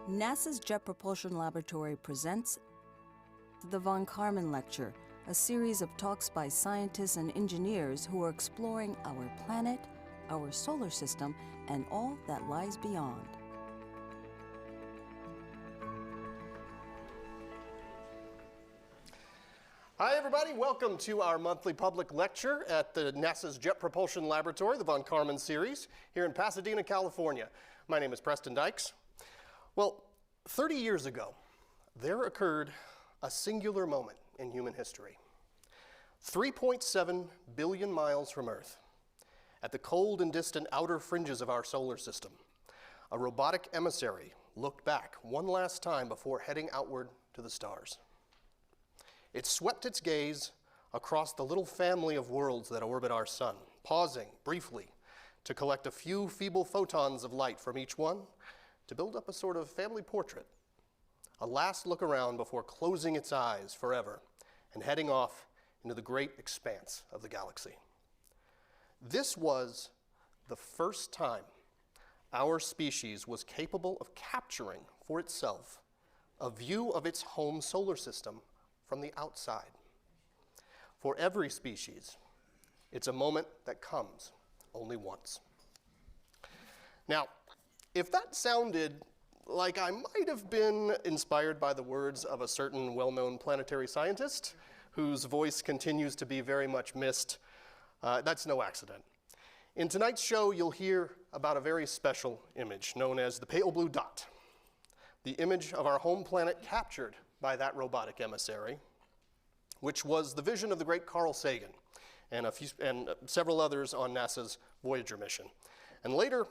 NASA's Jet Propulsion Laboratory presents the Von Karman Lecture, a series of talks by scientists and engineers who are exploring our planet, our solar system, and all that lies beyond. Hi everybody, welcome to our monthly public lecture at the NASA's Jet Propulsion Laboratory, the Von Karman series, here in Pasadena, California. My name is Preston Dykes. Well, 30 years ago, there occurred a singular moment in human history. 3.7 billion miles from Earth, at the cold and distant outer fringes of our solar system, a robotic emissary looked back one last time before heading outward to the stars. It swept its gaze across the little family of worlds that orbit our sun, pausing briefly to collect a few feeble photons of light from each one to build up a sort of family portrait, a last look around before closing its eyes forever and heading off into the great expanse of the galaxy. This was the first time our species was capable of capturing for itself a view of its home solar system from the outside. For every species, it's a moment that comes only once. Now, if that sounded like I might have been inspired by the words of a certain well-known planetary scientist whose voice continues to be very much missed, that's no accident. In tonight's show, you'll hear about a very special image known as the pale blue dot, the image of our home planet captured by that robotic emissary, which was the vision of the great Carl Sagan and several others on NASA's Voyager mission. And later,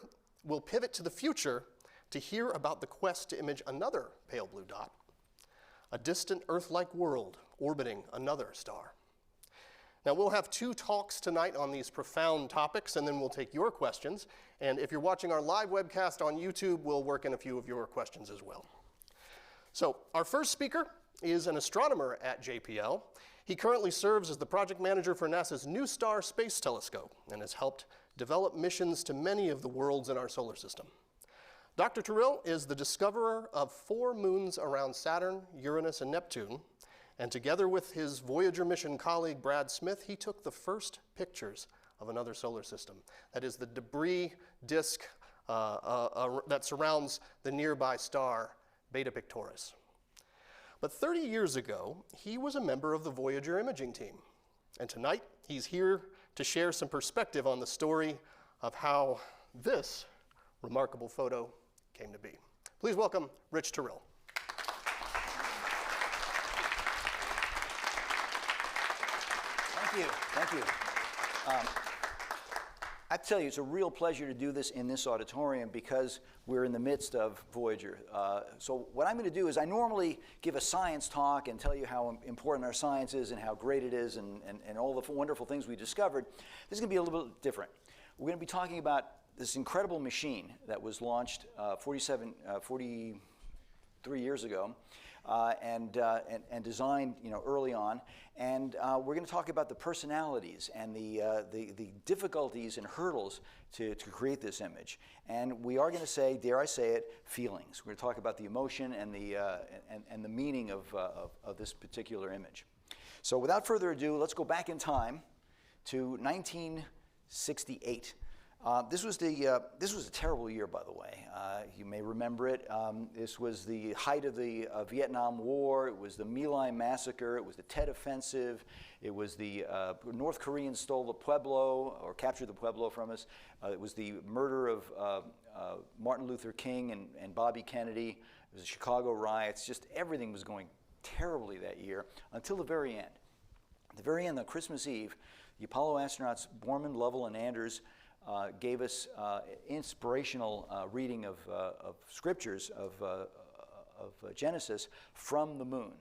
we'll pivot to the future to hear about the quest to image another pale blue dot, a distant Earth-like world orbiting another star. Now, we'll have two talks tonight on these profound topics, and then we'll take your questions. And if you're watching our live webcast on YouTube, we'll work in a few of your questions as well. So, our first speaker is an astronomer at JPL. He currently serves as the project manager for NASA's NuSTAR Space Telescope and has helped develop missions to many of the worlds in our solar system. Dr. Tyrrell is the discoverer of 4 moons around Saturn, Uranus, and Neptune, and together with his Voyager mission colleague Brad Smith, he took the first pictures of another solar system. That is the debris disk that surrounds the nearby star Beta Pictoris. But 30 years ago, he was a member of the Voyager imaging team. And tonight, he's here to share some perspective on the story of how this remarkable photo came to be. Please welcome Rich Tyrrell. Thank you. I tell you, it's a real pleasure to do this in this auditorium because we're in the midst of Voyager. So what I'm going to do is I normally give a science talk and tell you how important our science is and how great it is and all the wonderful things we discovered. This is going to be a little bit different. We're going to be talking about this incredible machine that was launched 43 years ago and designed early on. And we're going to talk about the personalities and the difficulties and hurdles to create this image. And we are going to say, dare I say it, feelings. We're going to talk about the emotion and the meaning of this particular image. So without further ado, let's go back in time to 1968. This was a terrible year, by the way. You may remember it. This was the height of the Vietnam War. It was the My Lai massacre. It was the Tet Offensive. It was the North Koreans stole the Pueblo or captured the Pueblo from us. It was the murder of Martin Luther King and Bobby Kennedy. It was the Chicago riots. Just everything was going terribly that year until the very end. At the very end, on Christmas Eve, the Apollo astronauts Borman, Lovell, and Anders gave us inspirational reading of scriptures of Genesis from the moon.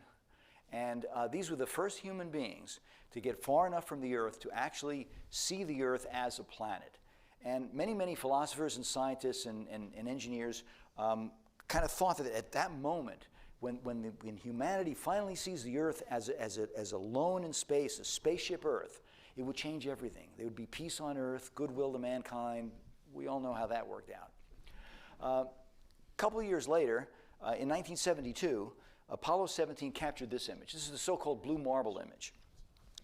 And these were the first human beings to get far enough from the Earth to actually see the Earth as a planet. And many, many philosophers and scientists and engineers kind of thought that at that moment, when humanity finally sees the Earth as alone in space, a spaceship Earth, it would change everything. There would be peace on Earth, goodwill to mankind. We all know how that worked out. A couple of years later, in 1972, Apollo 17 captured this image. This is the so-called blue marble image.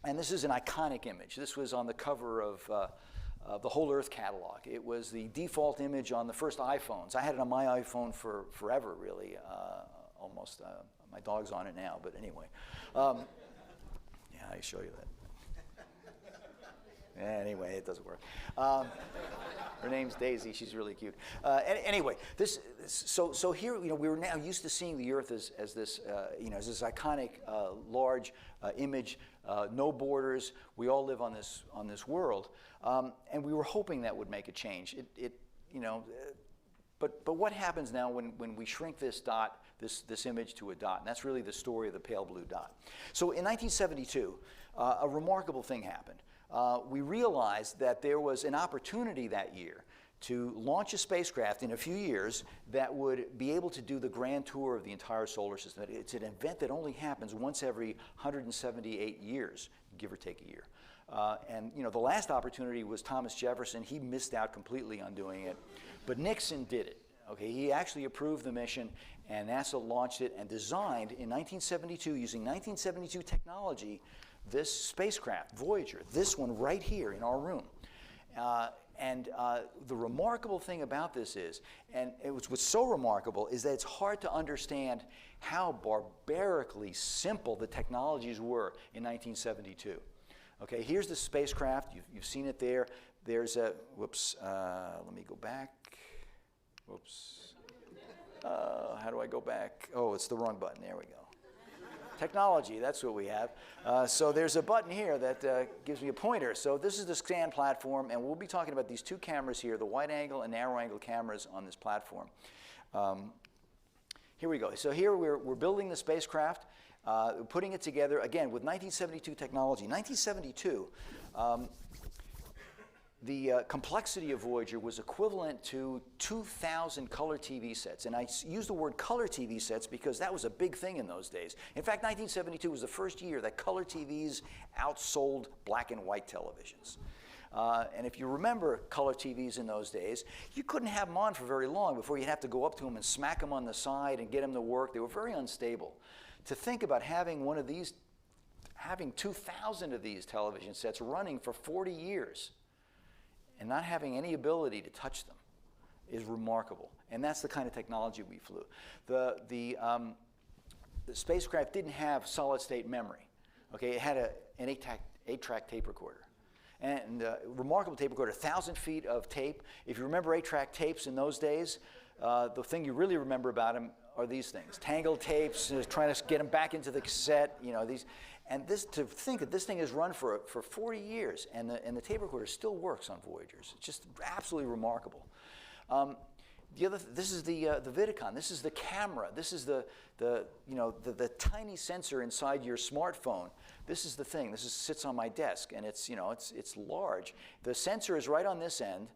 And this is an iconic image. This was on the cover of the Whole Earth catalog. It was the default image on the first iPhones. I had it on my iPhone for forever, really, almost. My dog's on it now, but anyway. Yeah, I show you that. Anyway, it doesn't work. Her name's Daisy. She's really cute. Anyway, so here, we were now used to seeing the Earth as this, as this iconic, large image, no borders. We all live on this world, and we were hoping that would make a change. But what happens now when we shrink this dot, this image to a dot? And that's really the story of the pale blue dot. So in 1972, a remarkable thing happened. We realized that there was an opportunity that year to launch a spacecraft in a few years that would be able to do the grand tour of the entire solar system. It's an event that only happens once every 178 years, give or take a year. And the last opportunity was Thomas Jefferson. He missed out completely on doing it, but Nixon did it. Okay, he actually approved the mission, and NASA launched it and designed in 1972, using 1972 technology, this spacecraft, Voyager, this one right here in our room. The remarkable thing about this is, and what's so remarkable, is that it's hard to understand how barbarically simple the technologies were in 1972. Okay, here's the spacecraft. You've seen it there. There's a, whoops, let me go back. Whoops. How do I go back? Oh, it's the wrong button. There we go. Technology, that's what we have. So there's a button here that gives me a pointer. So this is the scan platform, and we'll be talking about these two cameras here, the wide angle and narrow angle cameras on this platform. Here we go. So here we're building the spacecraft, putting it together, again, with 1972 technology. 1972, the complexity of Voyager was equivalent to 2,000 color TV sets. And I use the word color TV sets because that was a big thing in those days. In fact, 1972 was the first year that color TVs outsold black and white televisions. And if you remember color TVs in those days, you couldn't have them on for very long before you'd have to go up to them and smack them on the side and get them to work. They were very unstable. To think about having one of these, having 2,000 of these television sets running for 40 years, and not having any ability to touch them is remarkable. And that's the kind of technology we flew. The spacecraft didn't have solid-state memory. Okay, it had an 8-track tape recorder. And remarkable tape recorder, 1,000 feet of tape. If you remember 8-track tapes in those days, the thing you really remember about them are these things. Tangled tapes, trying to get them back into the cassette, these. And to think that this thing has run for 40 years, and the tape recorder still works on Voyagers. It's just absolutely remarkable. This is the Vidicon. This is the camera. This is the tiny sensor inside your smartphone. This is the thing. This sits on my desk, and it's large. The sensor is right on this end.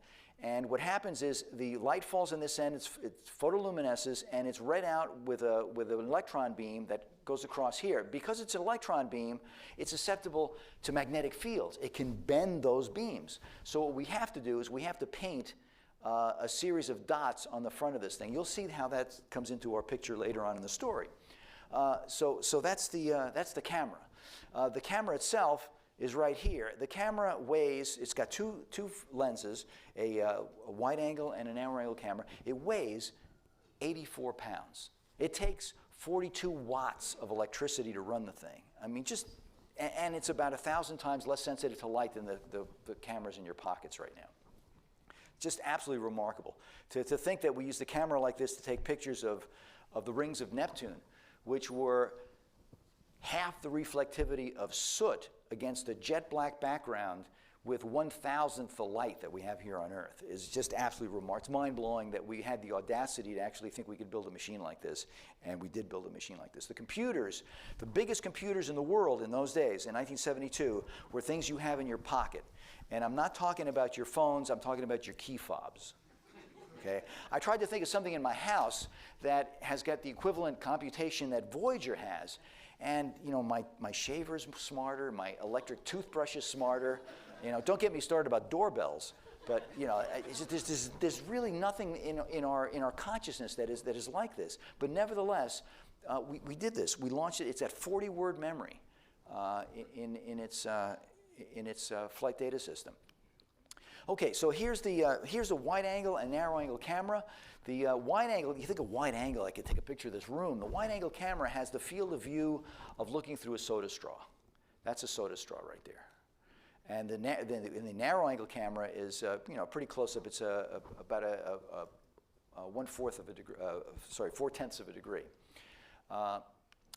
And what happens is the light falls on this end, it photoluminesces, and it's read out with an electron beam that goes across here. Because it's an electron beam, it's susceptible to magnetic fields. It can bend those beams. So what we have to do is we have to paint a series of dots on the front of this thing. You'll see how that comes into our picture later on in the story. So that's the camera. The camera itself is right here. The camera weighs, it's got two lenses, a wide angle and a narrow angle camera. It weighs 84 pounds. It takes 42 watts of electricity to run the thing. I mean, and it's about 1,000 times less sensitive to light than the cameras in your pockets right now. Just absolutely remarkable. To think that we used a camera like this to take pictures of the rings of Neptune, which were half the reflectivity of soot against a jet black background with 1,000th the light that we have here on Earth, is just absolutely remarkable. It's mind-blowing that we had the audacity to actually think we could build a machine like this, and we did build a machine like this. The computers, the biggest computers in the world in those days, in 1972, were things you have in your pocket. And I'm not talking about your phones, I'm talking about your key fobs. Okay? I tried to think of something in my house that has got the equivalent computation that Voyager has. And my shaver's smarter, my electric toothbrush is smarter. Don't get me started about doorbells. But you know, there's really nothing in our consciousness that is like this. But nevertheless, we did this. We launched it. It's at 40-word memory in its flight data system. Okay, so here's the wide angle and narrow angle camera. The wide angle, you think of wide angle, I could take a picture of this room. The wide angle camera has the field of view of looking through a soda straw. That's a soda straw right there. And the narrow angle camera is pretty close up. It's about a 1/4 of a degree, 4/10 of a degree.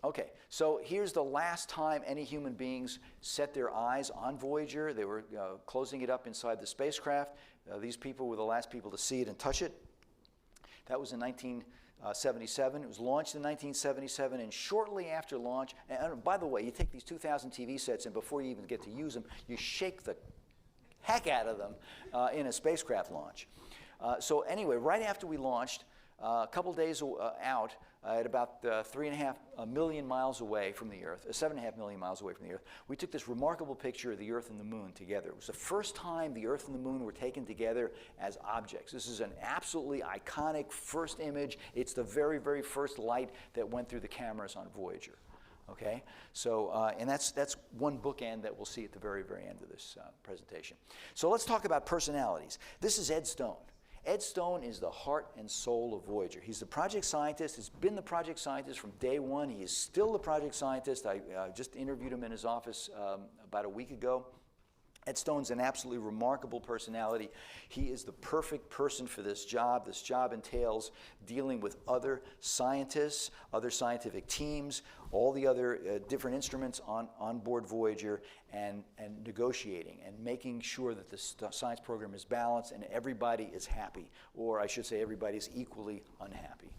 Okay, so here's the last time any human beings set their eyes on Voyager. They were closing it up inside the spacecraft. These people were the last people to see it and touch it. That was in 1977. It was launched in 1977, and shortly after launch, and by the way, you take these 2,000 TV sets, and before you even get to use them, you shake the heck out of them in a spacecraft launch. So anyway, right after we launched, a couple days out, at about 3.5 million miles away from the Earth, 7.5 million miles away from the Earth, we took this remarkable picture of the Earth and the Moon together. It was the first time the Earth and the Moon were taken together as objects. This is an absolutely iconic first image. It's the very, very first light that went through the cameras on Voyager. Okay, so and that's one bookend that we'll see at the very, very end of this presentation. So let's talk about personalities. This is Ed Stone. Ed Stone is the heart and soul of Voyager. He's the project scientist. He's been the project scientist from day one. He is still the project scientist. I just interviewed him in his office about a week ago. Ed Stone's an absolutely remarkable personality. He is the perfect person for this job. This job entails dealing with other scientists, other scientific teams, all the other different instruments on board Voyager, and negotiating and making sure that the science program is balanced and everybody is happy, or I should say everybody is equally unhappy.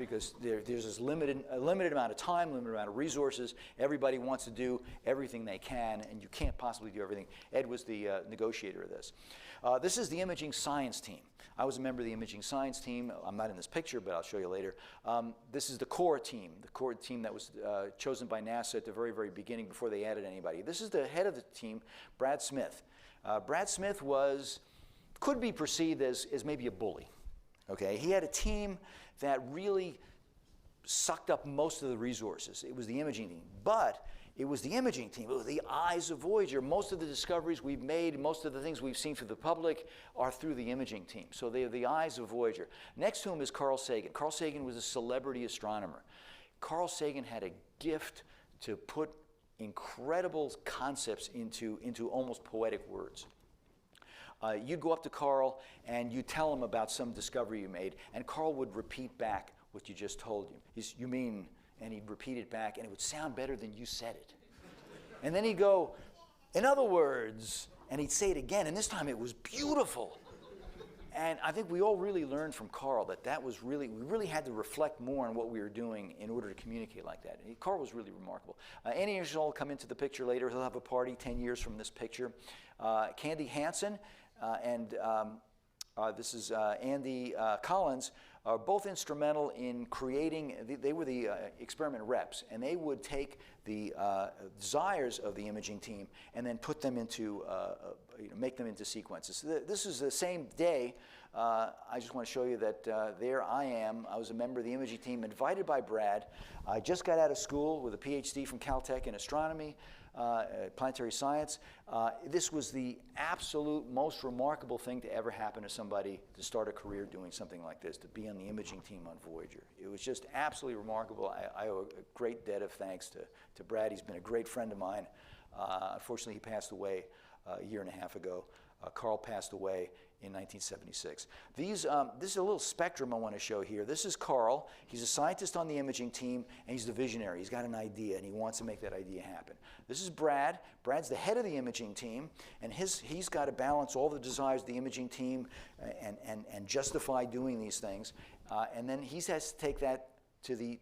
Because there's this limited amount of time, limited amount of resources. Everybody wants to do everything they can, and you can't possibly do everything. Ed was the negotiator of this. This is the imaging science team. I was a member of the imaging science team. I'm not in this picture, but I'll show you later. This is the core team that was chosen by NASA at the very, very beginning before they added anybody. This is the head of the team, Brad Smith. Brad Smith could be perceived as maybe a bully. Okay, he had a team that really sucked up most of the resources. It was the imaging team, but it was the imaging team. It was the eyes of Voyager. Most of the discoveries we've made, most of the things we've seen for the public are through the imaging team. So they are the eyes of Voyager. Next to him is Carl Sagan. Carl Sagan was a celebrity astronomer. Carl Sagan had a gift to put incredible concepts into almost poetic words. You'd go up to Carl and you tell him about some discovery you made, and Carl would repeat back what you just told him. You mean, and he'd repeat it back, and it would sound better than you said it. And then he'd go, in other words, and he'd say it again, and this time it was beautiful. And I think we all really learned from Carl that we really had to reflect more on what we were doing in order to communicate like that. And Carl was really remarkable. Andy Anderson will come into the picture later. He'll have a party 10 years from this picture. Candy Hansen and this is Andy Collins, are both instrumental in creating, they were the experiment reps, and they would take the desires of the imaging team and then put them into, make them into sequences. So this is the same day. I just want to show you that there I am. I was a member of the imaging team, invited by Brad. I just got out of school with a PhD from Caltech in astronomy. Planetary science. This was the absolute most remarkable thing to ever happen to somebody to start a career doing something like this, to be on the imaging team on Voyager. It was just absolutely remarkable. I owe a great debt of thanks to Brad. He's been a great friend of mine. Unfortunately, he passed away a year and a half ago. Carl passed away in 1976. This is a little spectrum I want to show here. This is Carl. He's a scientist on the imaging team, and he's the visionary. He's got an idea, and he wants to make that idea happen. This is Brad. Brad's the head of the imaging team, and he's got to balance all the desires of the imaging team and justify doing these things. And then he has to take that to the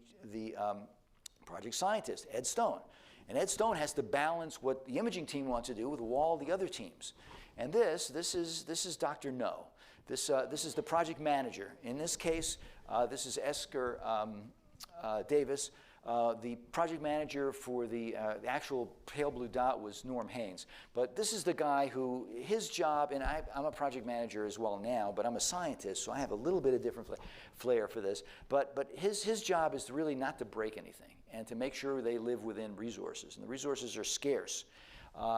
project scientist, Ed Stone. And Ed Stone has to balance what the imaging team wants to do with all the other teams. And this is Dr. No. This is the project manager. In this case, this is Esker Davis. The project manager for the actual pale blue dot was Norm Haynes. But this is the guy who, his job, and I'm a project manager as well now, but I'm a scientist, so I have a little bit of different flair for this. But his job is to really not to break anything and to make sure they live within resources. And the resources are scarce.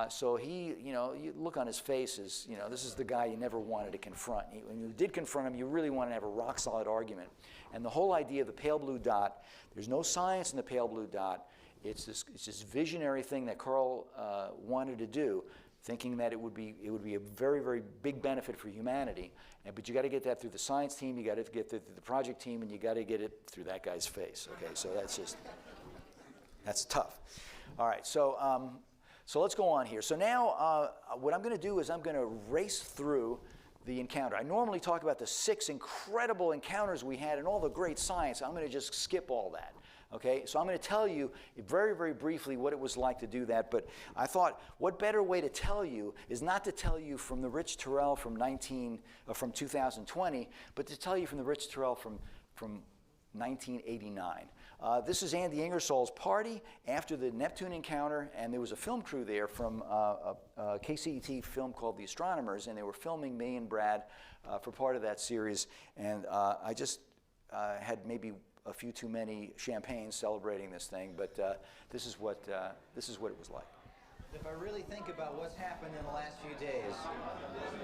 So he, you look on his face as, this is the guy you never wanted to confront. When you did confront him, you really wanted to have a rock-solid argument. And the whole idea of the pale blue dot, there's no science in the pale blue dot. It's this visionary thing that Carl wanted to do, thinking that it would be a very, very big benefit for humanity. But you got to get that through the science team, you got to get it through the project team, and you got to get it through that guy's face. Okay, so that's tough. All right, so let's go on here. So now what I'm going to do is I'm going to race through the encounter. I normally talk about the 6 incredible encounters we had and all the great science. I'm going to just skip all that. Okay, so I'm going to tell you very, very briefly what it was like to do that, but I thought what better way to tell you is not to tell you from the Rich Terrell from 2020, but to tell you from the Rich Terrell from 1989. This is Andy Ingersoll's party after the Neptune encounter, and there was a film crew there from a KCET film called The Astronomers, and they were filming me and Brad for part of that series, and I just had maybe a few too many champagnes celebrating this thing, but this is what it was like. If I really think about what's happened in the last few days,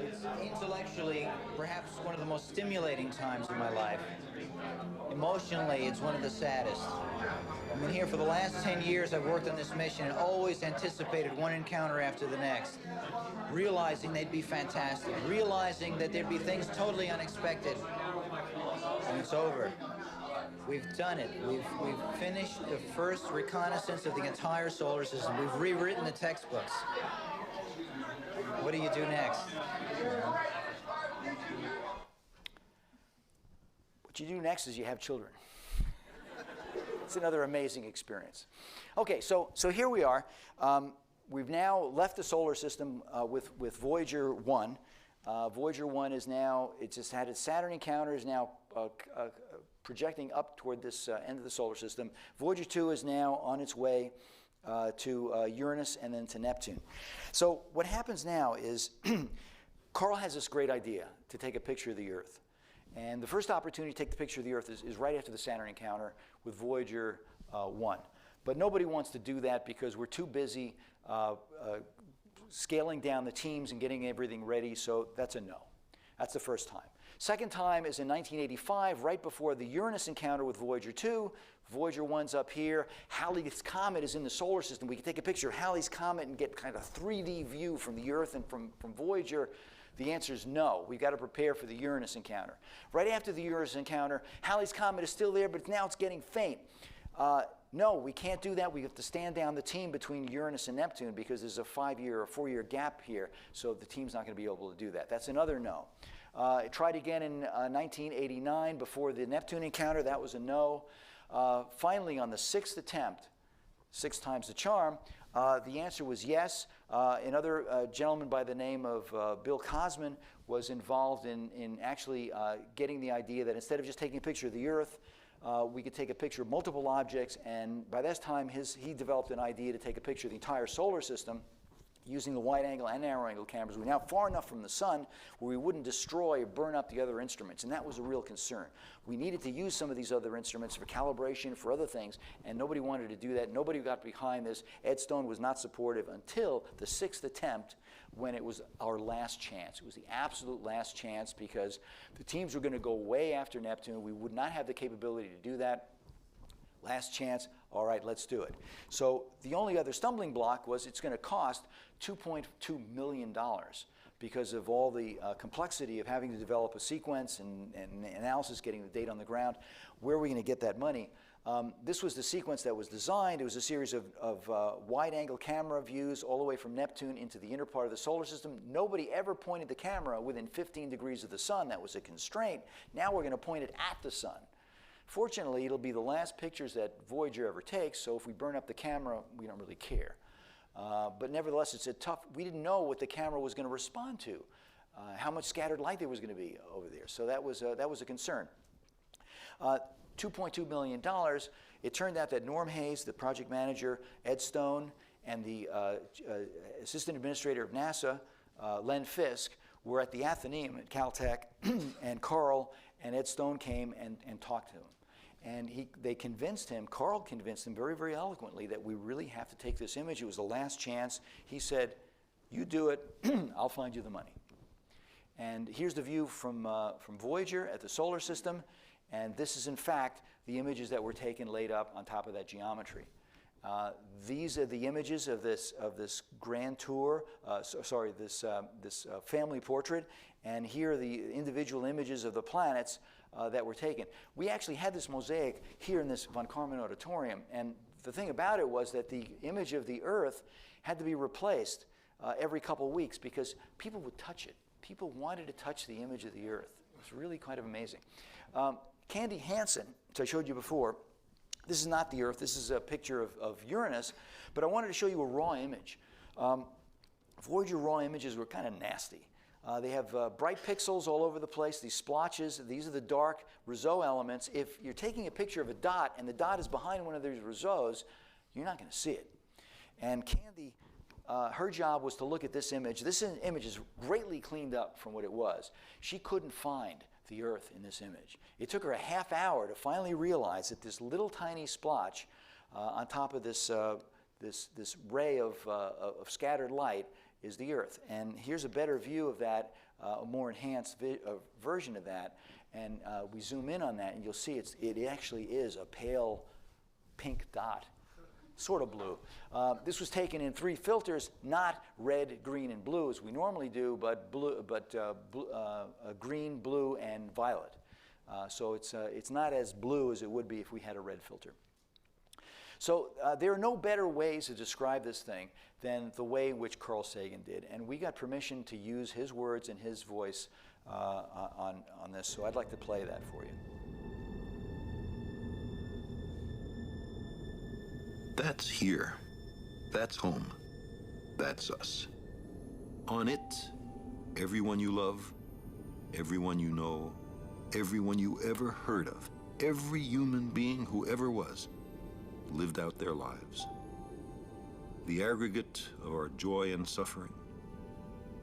it's intellectually perhaps one of the most stimulating times of my life. Emotionally, it's one of the saddest. I've been here for the last 10 years. I've worked on this mission and always anticipated one encounter after the next, realizing they'd be fantastic, realizing that there'd be things totally unexpected. And it's over. We've done it. We've finished the first reconnaissance of the entire solar system. We've rewritten the textbooks. What do you do next? What you do next is you have children. It's another amazing experience. Okay, so here we are. We've now left the solar system with Voyager 1. Voyager 1 is now, it just had its Saturn encounter, is now projecting up toward this end of the solar system. Voyager 2 is now on its way to Uranus and then to Neptune. So what happens now is Carl has this great idea to take a picture of the Earth. And the first opportunity to take the picture of the Earth is right after the Saturn encounter with Voyager 1. But nobody wants to do that because we're too busy scaling down the teams and getting everything ready, so that's a no. That's the first time. Second time is in 1985, right before the Uranus encounter with Voyager 2. Voyager 1's up here. Halley's Comet is in the solar system. We can take a picture of Halley's Comet and get kind of a 3D view from the Earth and from Voyager. The answer is no. We've got to prepare for the Uranus encounter. Right after the Uranus encounter, Halley's Comet is still there, but now it's getting faint. No, we can't do that. We have to stand down the team between Uranus and Neptune because there's a 5-year or 4-year gap here, so the team's not going to be able to do that. That's another no. I tried again in 1989 before the Neptune encounter. That was a no. Finally, on the 6th attempt, 6 times the charm, the answer was yes. Another gentleman by the name of Bill Cosman was involved in actually getting the idea that instead of just taking a picture of the Earth, we could take a picture of multiple objects, and by this time he developed an idea to take a picture of the entire solar system using the wide-angle and narrow-angle cameras. We're now far enough from the sun where we wouldn't destroy or burn up the other instruments, and that was a real concern. We needed to use some of these other instruments for calibration, for other things, and nobody wanted to do that. Nobody got behind this. Ed Stone was not supportive until the 6th attempt when it was our last chance. It was the absolute last chance because the teams were going to go way after Neptune. We would not have the capability to do that. Last chance, all right, let's do it. So the only other stumbling block was it's going to cost $2.2 million because of all the complexity of having to develop a sequence and analysis, getting the data on the ground. Where are we going to get that money? This was the sequence that was designed. It was a series of wide-angle camera views all the way from Neptune into the inner part of the solar system. Nobody ever pointed the camera within 15 degrees of the sun. That was a constraint. Now we're going to point it at the sun. Fortunately, it'll be the last pictures that Voyager ever takes, so if we burn up the camera, we don't really care. But nevertheless, it's a tough, we didn't know what the camera was going to respond to, how much scattered light there was going to be over there. So that was a concern. 2 $2.2 million. It turned out that Norm Hayes, the project manager, Ed Stone, and the assistant administrator of NASA, Len Fisk, were at the Athenaeum at Caltech, and Carl and Ed Stone came and talked to him. And they convinced him, Carl convinced him very, very eloquently that we really have to take this image. It was the last chance. He said, you do it, I'll find you the money. And here's the view from Voyager at the solar system. And this is, in fact, the images that were taken laid up on top of that geometry. These are the images of this grand tour, this family portrait. And here are the individual images of the planets that were taken. We actually had this mosaic here in this von Karman auditorium. And the thing about it was that the image of the Earth had to be replaced every couple of weeks because people would touch it. People wanted to touch the image of the Earth. It was really kind of amazing. Candy Hansen, which I showed you before, this is not the Earth. This is a picture of Uranus. But I wanted to show you a raw image. Voyager raw images were kind of nasty. They have bright pixels all over the place, these splotches. These are the dark Rousseau elements. If you're taking a picture of a dot and the dot is behind one of these Rousseaus, you're not going to see it. And Candy, her job was to look at this image. This image is greatly cleaned up from what it was. She couldn't find the Earth in this image. It took her a half hour to finally realize that this little tiny splotch on top of this ray of scattered light is the Earth. And here's a better view of that, a more enhanced version of that. And we zoom in on that, and you'll see it actually is a pale pink dot, sort of blue. This was taken in 3 filters, not red, green, and blue as we normally do, but green, blue, and violet. So it's not as blue as it would be if we had a red filter. So there are no better ways to describe this thing than the way in which Carl Sagan did. And we got permission to use his words and his voice on this. So I'd like to play that for you. That's here. That's home. That's us. On it, everyone you love, everyone you know, everyone you ever heard of, every human being who ever was, lived out their lives. The aggregate of our joy and suffering,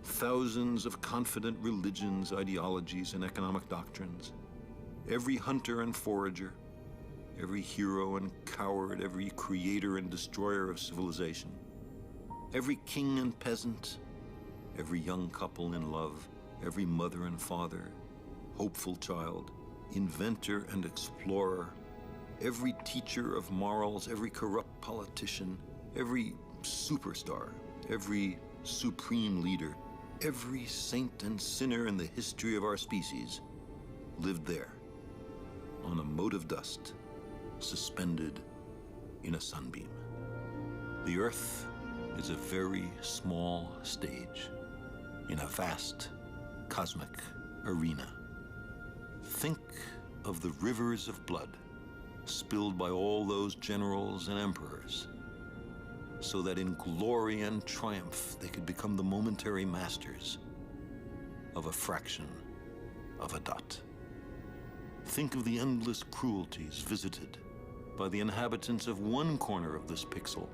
thousands of confident religions, ideologies, and economic doctrines, every hunter and forager, every hero and coward, every creator and destroyer of civilization, every king and peasant, every young couple in love, every mother and father, hopeful child, inventor and explorer, every teacher of morals, every corrupt politician, every superstar, every supreme leader, every saint and sinner in the history of our species lived there, on a mote of dust, suspended in a sunbeam. The Earth is a very small stage in a vast cosmic arena. Think of the rivers of blood spilled by all those generals and emperors, so that in glory and triumph they could become the momentary masters of a fraction of a dot. Think of the endless cruelties visited by the inhabitants of one corner of this pixel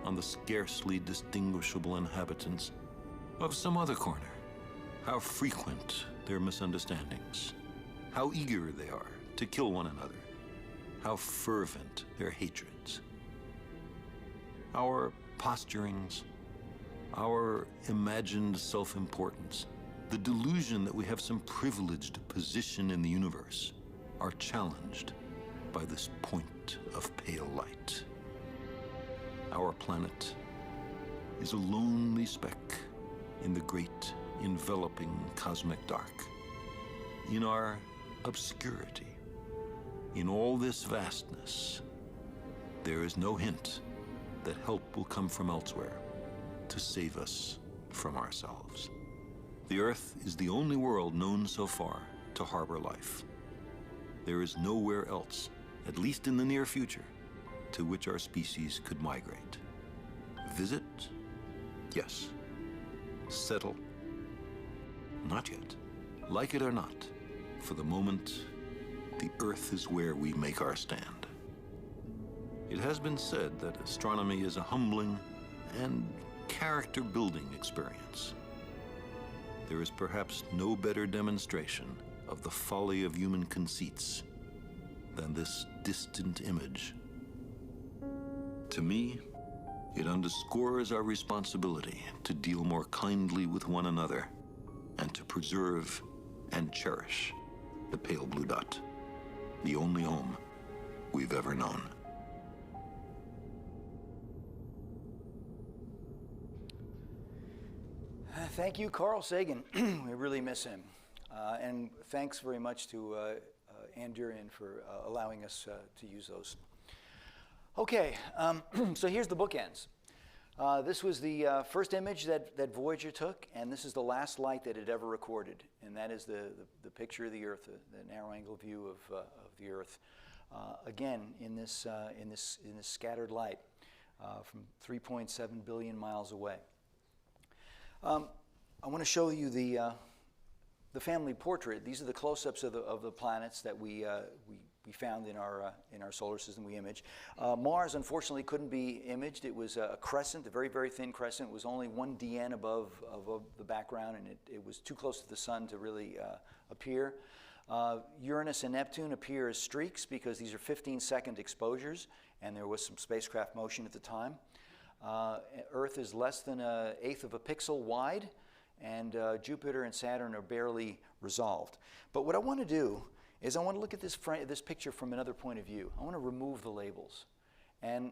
on the scarcely distinguishable inhabitants of some other corner. How frequent their misunderstandings, how eager they are to kill one another, how fervent their hatreds. Our posturings, our imagined self-importance, the delusion that we have some privileged position in the universe are challenged by this point of pale light. Our planet is a lonely speck in the great enveloping cosmic dark. In our obscurity, in all this vastness, there is no hint that help will come from elsewhere to save us from ourselves. The Earth is the only world known so far to harbor life. There is nowhere else, at least in the near future, to which our species could migrate. Visit? Yes. Settle? Not yet. Like it or not, for the moment, the Earth is where we make our stand. It has been said that astronomy is a humbling and character-building experience. There is perhaps no better demonstration of the folly of human conceits than this distant image. To me, it underscores our responsibility to deal more kindly with one another and to preserve and cherish the pale blue dot, the only home we've ever known. Thank you, Carl Sagan. We really miss him. And thanks very much to Ann Durian for allowing us to use those. Okay, so here's the bookends. This was the first image that Voyager took, and this is the last light that it ever recorded, and that is the picture of the Earth, the narrow-angle view of the Earth. Again, in this scattered light from 3.7 billion miles away. I want to show you the family portrait. These are the close-ups of the planets that we found in our solar system. We imaged. Mars, unfortunately, couldn't be imaged. It was a crescent, a very, very thin crescent. It was only 1 DN above the background, and it was too close to the sun to really appear. Uranus and Neptune appear as streaks because these are 15-second exposures, and there was some spacecraft motion at the time. Earth is less than 1/8 of a pixel wide, and Jupiter and Saturn are barely resolved. But what I want to do is I want to look at this picture from another point of view. I want to remove the labels. And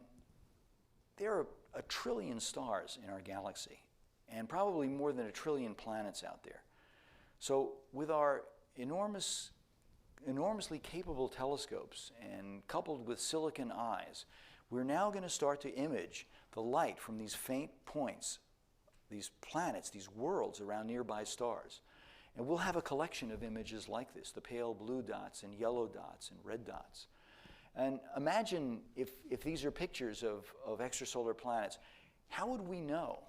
there are 1 trillion stars in our galaxy, and probably more than 1 trillion planets out there. So with our enormously capable telescopes and coupled with silicon eyes, we're now going to start to image the light from these faint points, these planets, these worlds around nearby stars. And we'll have a collection of images like this, the pale blue dots and yellow dots and red dots. And imagine if these are pictures of extrasolar planets, how would we know?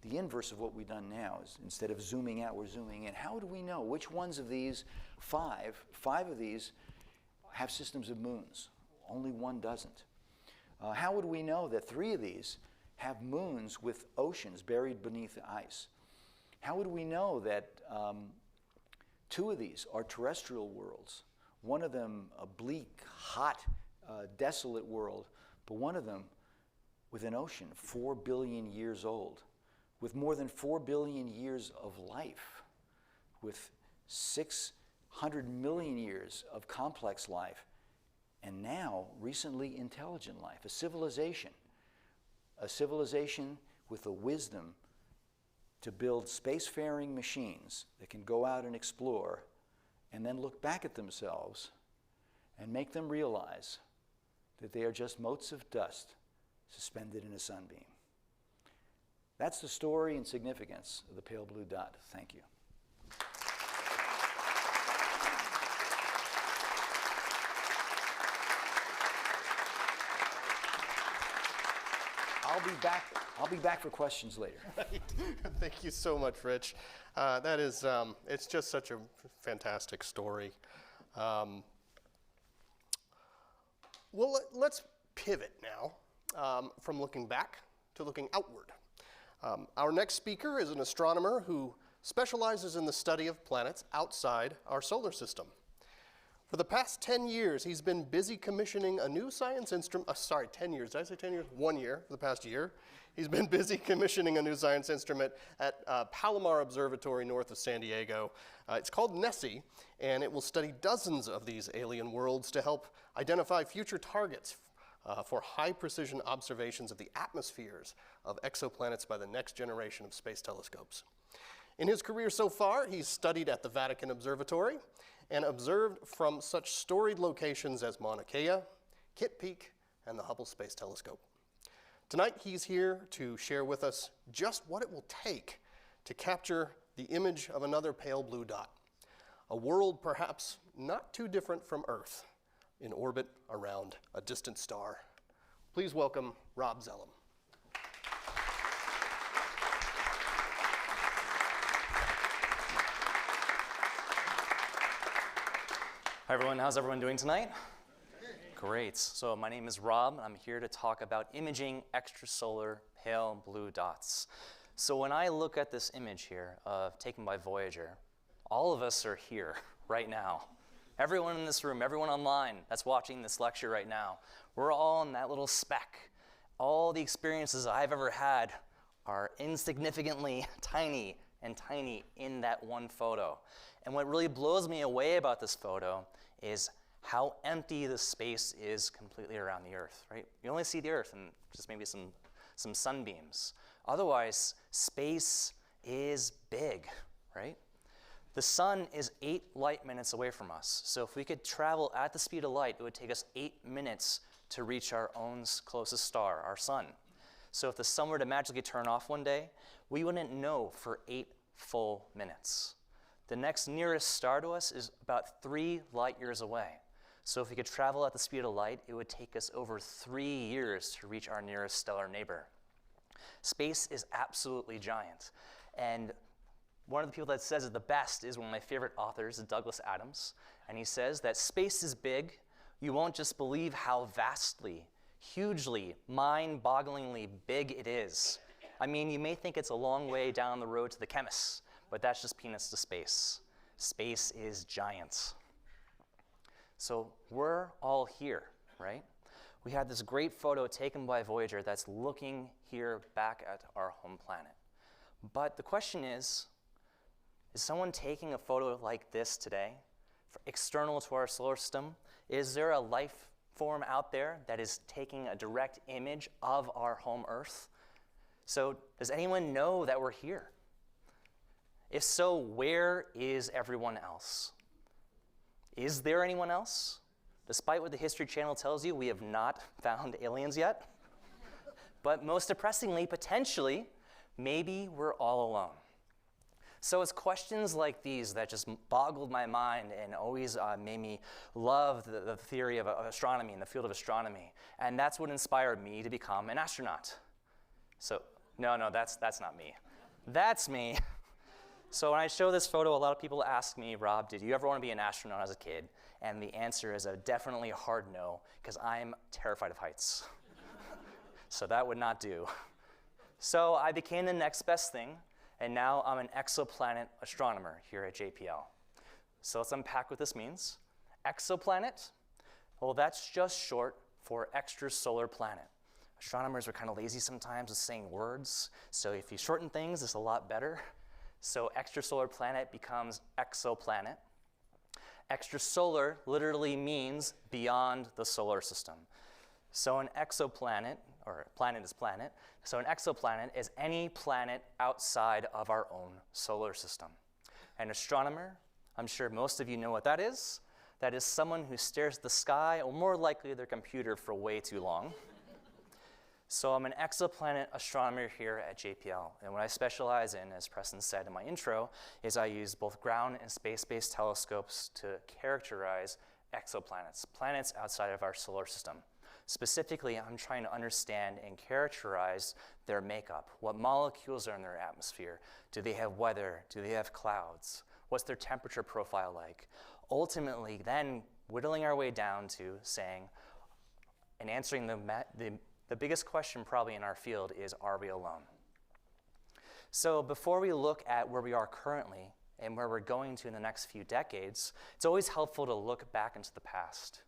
The inverse of what we've done now is instead of zooming out, we're zooming in. How would we know which ones of these five of these have systems of moons? Only one doesn't. How would we know that 3 of these have moons with oceans buried beneath the ice? How would we know that 2 of these are terrestrial worlds? One of them a bleak, hot, desolate world, but one of them with an ocean 4 billion years old, with more than 4 billion years of life, with 600 million years of complex life, and now recently intelligent life, a civilization with the wisdom to build spacefaring machines that can go out and explore and then look back at themselves and make them realize that they are just motes of dust suspended in a sunbeam. That's the story and significance of the pale blue dot. Thank you. I'll be back for questions later. Right. Thank you so much, Rich. That is, it's just such a fantastic story. Well, let's pivot now from looking back to looking outward. Our next speaker is an astronomer who specializes in the study of planets outside our solar system. For the past 10 years, he's been busy commissioning a new science instrument. 10 years. Did I say 10 years? 1 year for the past year. He's been busy commissioning a new science instrument at Palomar Observatory north of San Diego. It's called NESSI, and it will study dozens of these alien worlds to help identify future targets for high-precision observations of the atmospheres of exoplanets by the next generation of space telescopes. In his career so far, he's studied at the Vatican Observatory and observed from such storied locations as Mauna Kea, Kitt Peak, and the Hubble Space Telescope. Tonight, he's here to share with us just what it will take to capture the image of another pale blue dot, a world perhaps not too different from Earth, in orbit around a distant star. Please welcome Rob Zellam. Hi everyone, how's everyone doing tonight? Great. So my name is Rob, and I'm here to talk about imaging extrasolar pale blue dots. So when I look at this image here, taken by Voyager, all of us are here right now. Everyone in this room, everyone online that's watching this lecture right now, we're all in that little speck. All the experiences I've ever had are insignificantly tiny in that one photo. And what really blows me away about this photo is how empty the space is completely around the Earth, right? You only see the Earth and just maybe some sunbeams. Otherwise, space is big, right? The sun is 8 light minutes away from us. So if we could travel at the speed of light, it would take us 8 minutes to reach our own closest star, our sun. So if the sun were to magically turn off one day, we wouldn't know for 8 full minutes. The next nearest star to us is about 3 light years away. So if we could travel at the speed of light, it would take us over 3 years to reach our nearest stellar neighbor. Space is absolutely giant. And one of the people that says it the best is one of my favorite authors, Douglas Adams. And he says that space is big. You won't just believe how vastly, hugely, mind-bogglingly big it is. I mean, you may think it's a long way down the road to the chemists, but that's just peanuts to space. Space is giant. So we're all here, right? We had this great photo taken by Voyager that's looking here back at our home planet. But the question is someone taking a photo like this today, external to our solar system? Is there a life form out there that is taking a direct image of our home Earth? So does anyone know that we're here? If so, where is everyone else? Is there anyone else? Despite what the History Channel tells you, we have not found aliens yet. But most depressingly, potentially, maybe we're all alone. So it's questions like these that just boggled my mind and always made me love the theory of astronomy and the field of astronomy. And that's what inspired me to become an astronaut. So, no, that's not me. That's me. So when I show this photo, a lot of people ask me, Rob, did you ever want to be an astronaut as a kid? And the answer is a definitely hard no, because I'm terrified of heights. So that would not do. So I became the next best thing, and now I'm an exoplanet astronomer here at JPL. So let's unpack what this means. Exoplanet, well, that's just short for extrasolar planet. Astronomers are kind of lazy sometimes with saying words, so if you shorten things, it's a lot better. So extrasolar planet becomes exoplanet. Extrasolar literally means beyond the solar system. So an exoplanet, or planet is planet, so an exoplanet is any planet outside of our own solar system. An astronomer, I'm sure most of you know what that is. That is someone who stares at the sky, or more likely their computer, for way too long. So I'm an exoplanet astronomer here at JPL, and what I specialize in, as Preston said in my intro, is I use both ground and space-based telescopes to characterize exoplanets, planets outside of our solar system. Specifically, I'm trying to understand and characterize their makeup. What molecules are in their atmosphere? Do they have weather? Do they have clouds? What's their temperature profile like? Ultimately, then whittling our way down to saying, and answering the biggest question probably in our field is, are we alone? So before we look at where we are currently and where we're going to in the next few decades, it's always helpful to look back into the past.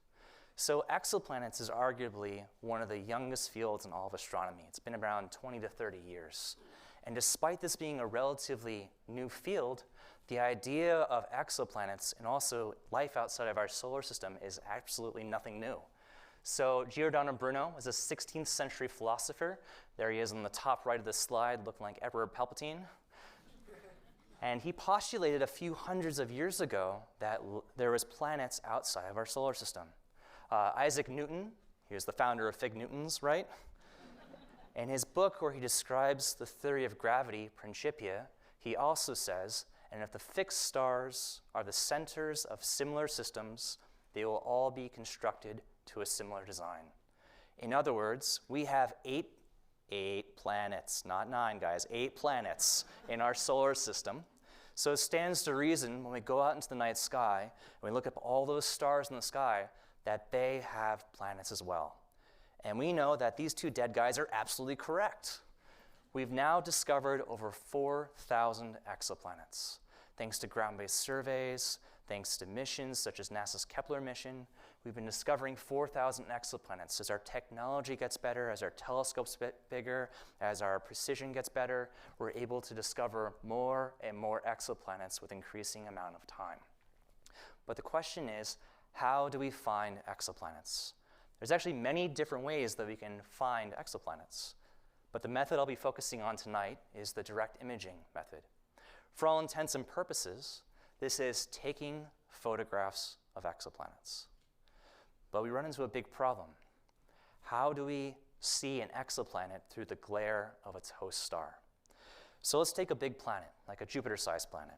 So exoplanets is arguably one of the youngest fields in all of astronomy. It's been around 20 to 30 years. And despite this being a relatively new field, the idea of exoplanets and also life outside of our solar system is absolutely nothing new. So Giordano Bruno was a 16th century philosopher. There he is on the top right of the slide, looking like Emperor Palpatine. And he postulated a few hundreds of years ago that there was planets outside of our solar system. Isaac Newton, he was the founder of Fig Newtons, right? In his book where he describes the theory of gravity, Principia, he also says, and if the fixed stars are the centers of similar systems, they will all be constructed to a similar design. In other words, we have eight planets, not 9 guys, 8 planets in our solar system. So it stands to reason when we go out into the night sky and we look up all those stars in the sky that they have planets as well. And we know that these two dead guys are absolutely correct. We've now discovered over 4,000 exoplanets. Thanks to ground-based surveys, thanks to missions such as NASA's Kepler mission, we've been discovering 4,000 exoplanets. As our technology gets better, as our telescopes get bigger, as our precision gets better, we're able to discover more and more exoplanets with increasing amount of time. But the question is, how do we find exoplanets? There's actually many different ways that we can find exoplanets. But the method I'll be focusing on tonight is the direct imaging method. For all intents and purposes, this is taking photographs of exoplanets. But we run into a big problem. How do we see an exoplanet through the glare of its host star? So let's take a big planet, like a Jupiter-sized planet.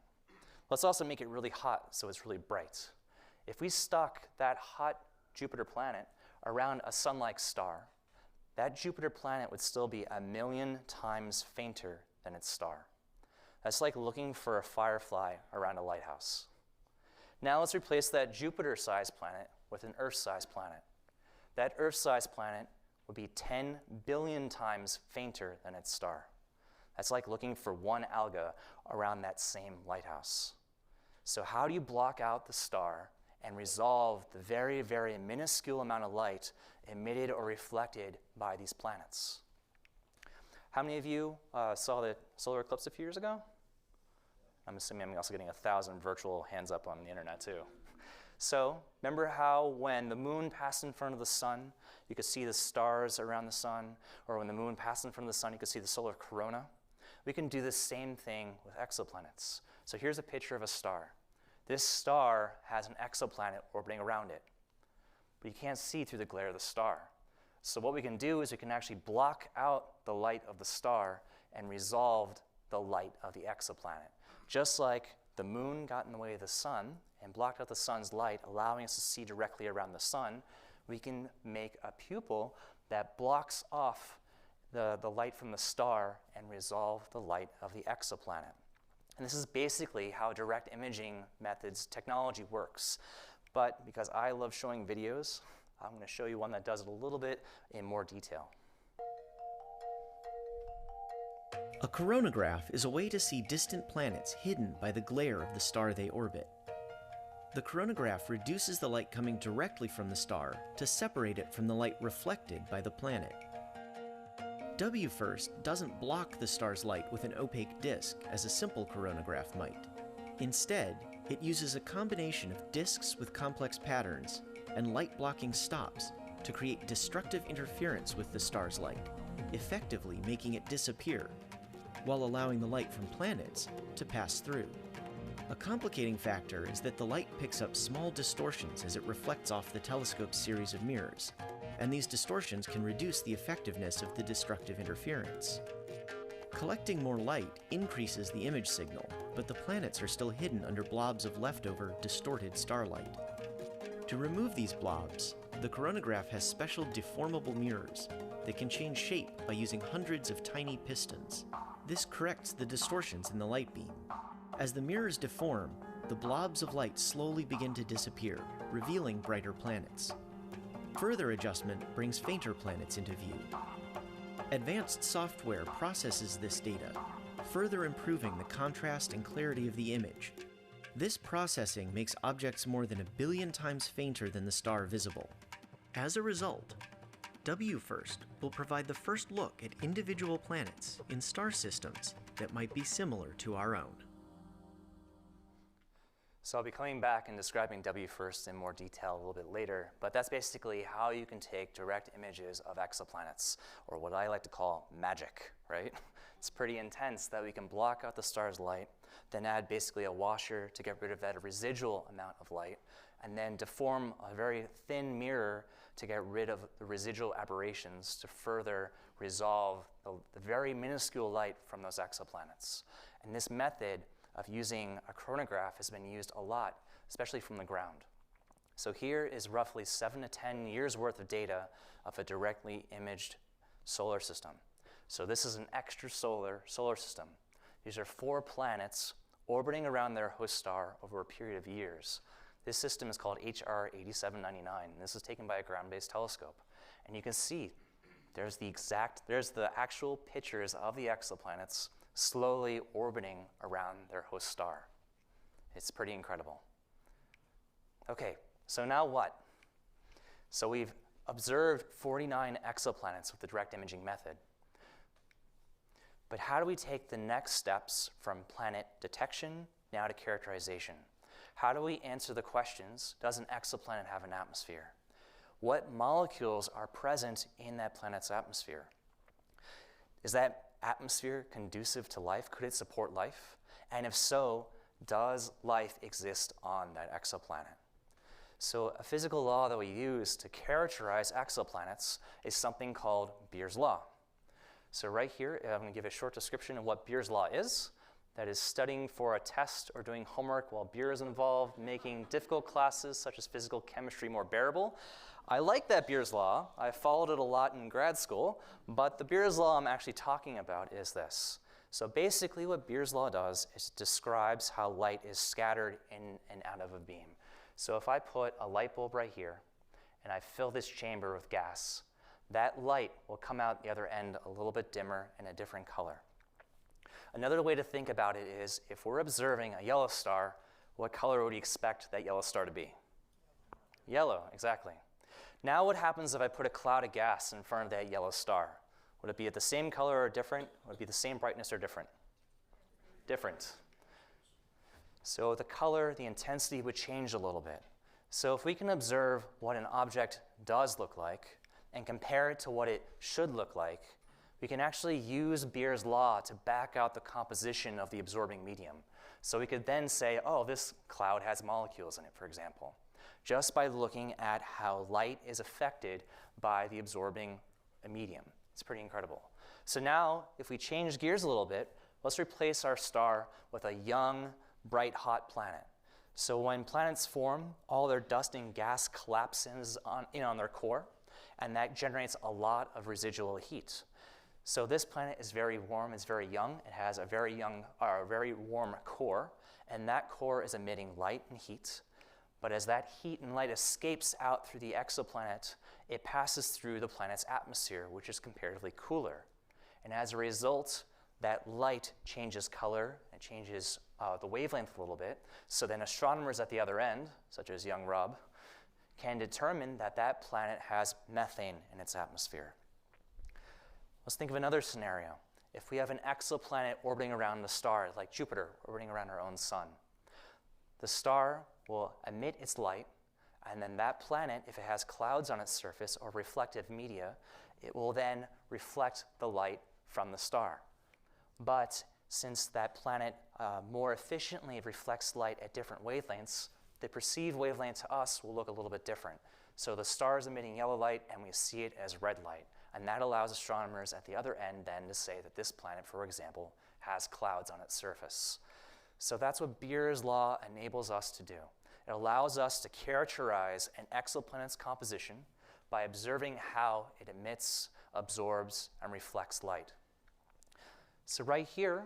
Let's also make it really hot so it's really bright. If we stuck that hot Jupiter planet around a sun-like star, that Jupiter planet would still be 1,000,000 times fainter than its star. That's like looking for a firefly around a lighthouse. Now let's replace that Jupiter-sized planet with an Earth-sized planet. That Earth-sized planet would be 10 billion times fainter than its star. That's like looking for one alga around that same lighthouse. So how do you block out the star and resolve the very, very minuscule amount of light emitted or reflected by these planets? How many of you saw the solar eclipse a few years ago? I'm assuming I'm also getting 1,000 virtual hands up on the internet too. So remember how when the moon passed in front of the sun, you could see the stars around the sun, or when the moon passed in front of the sun, you could see the solar corona? We can do the same thing with exoplanets. So here's a picture of a star. This star has an exoplanet orbiting around it, but you can't see through the glare of the star. So what we can do is we can actually block out the light of the star and resolve the light of the exoplanet. Just like the moon got in the way of the sun and blocked out the sun's light, allowing us to see directly around the sun, we can make a pupil that blocks off the light from the star and resolve the light of the exoplanet. And this is basically how direct imaging methods technology works. But because I love showing videos, I'm going to show you one that does it a little bit in more detail. A coronagraph is a way to see distant planets hidden by the glare of the star they orbit. The coronagraph reduces the light coming directly from the star to separate it from the light reflected by the planet. WFIRST doesn't block the star's light with an opaque disk as a simple coronagraph might. Instead, it uses a combination of disks with complex patterns and light-blocking stops to create destructive interference with the star's light, effectively making it disappear, while allowing the light from planets to pass through. A complicating factor is that the light picks up small distortions as it reflects off the telescope's series of mirrors, and these distortions can reduce the effectiveness of the destructive interference. Collecting more light increases the image signal, but the planets are still hidden under blobs of leftover, distorted starlight. To remove these blobs, the coronagraph has special deformable mirrors that can change shape by using hundreds of tiny pistons. This corrects the distortions in the light beam. As the mirrors deform, the blobs of light slowly begin to disappear, revealing brighter planets. Further adjustment brings fainter planets into view. Advanced software processes this data, further improving the contrast and clarity of the image. This processing makes objects more than 1 billion times fainter than the star visible. As a result, WFIRST will provide the first look at individual planets in star systems that might be similar to our own. So I'll be coming back and describing WFIRST in more detail a little bit later, but that's basically how you can take direct images of exoplanets, or what I like to call magic, right? It's pretty intense that we can block out the star's light, then add basically a washer to get rid of that residual amount of light, and then deform a very thin mirror to get rid of the residual aberrations to further resolve the very minuscule light from those exoplanets. And this method of using a coronagraph has been used a lot, especially from the ground. So here is roughly 7 to 10 years worth of data of a directly imaged solar system. So this is an extrasolar solar system. These are 4 planets orbiting around their host star over a period of years. This system is called HR 8799, and this is taken by a ground-based telescope. And you can see there's the actual pictures of the exoplanets slowly orbiting around their host star. It's pretty incredible. Okay, so now what? So we've observed 49 exoplanets with the direct imaging method. But how do we take the next steps from planet detection now to characterization? How do we answer the questions, does an exoplanet have an atmosphere? What molecules are present in that planet's atmosphere? Is that atmosphere conducive to life? Could it support life? And if so, does life exist on that exoplanet? So a physical law that we use to characterize exoplanets is something called Beer's Law. So right here, I'm going to give a short description of what Beer's Law is. That is studying for a test or doing homework while beer is involved, making difficult classes such as physical chemistry more bearable. I like that Beer's Law. I followed it a lot in grad school, but the Beer's Law I'm actually talking about is this. So basically what Beer's Law does is it describes how light is scattered in and out of a beam. So if I put a light bulb right here and I fill this chamber with gas, that light will come out the other end a little bit dimmer and a different color. Another way to think about it is if we're observing a yellow star, what color would we expect that yellow star to be? Yellow, exactly. Now what happens if I put a cloud of gas in front of that yellow star? Would it be at the same color or different? Would it be the same brightness or different? Different. So the color, the intensity would change a little bit. So if we can observe what an object does look like and compare it to what it should look like, we can actually use Beer's Law to back out the composition of the absorbing medium. So we could then say, oh, this cloud has molecules in it, for example, just by looking at how light is affected by the absorbing medium. It's pretty incredible. So now, if we change gears a little bit, let's replace our star with a young, bright, hot planet. So when planets form, all their dust and gas collapses on their core, and that generates a lot of residual heat. So this planet is very warm, it's very young, it has a very warm core, and that core is emitting light and heat. But as that heat and light escapes out through the exoplanet, it passes through the planet's atmosphere, which is comparatively cooler. And as a result, that light changes color and changes the wavelength a little bit. So then astronomers at the other end, such as young Rob, can determine that that planet has methane in its atmosphere. Let's think of another scenario. If we have an exoplanet orbiting around the star, like Jupiter orbiting around our own sun, the star will emit its light, and then that planet, if it has clouds on its surface or reflective media, it will then reflect the light from the star. But since that planet more efficiently reflects light at different wavelengths, the perceived wavelength to us will look a little bit different. So the star is emitting yellow light, and we see it as red light. And that allows astronomers at the other end then to say that this planet, for example, has clouds on its surface. So that's what Beer's Law enables us to do. It allows us to characterize an exoplanet's composition by observing how it emits, absorbs, and reflects light. So right here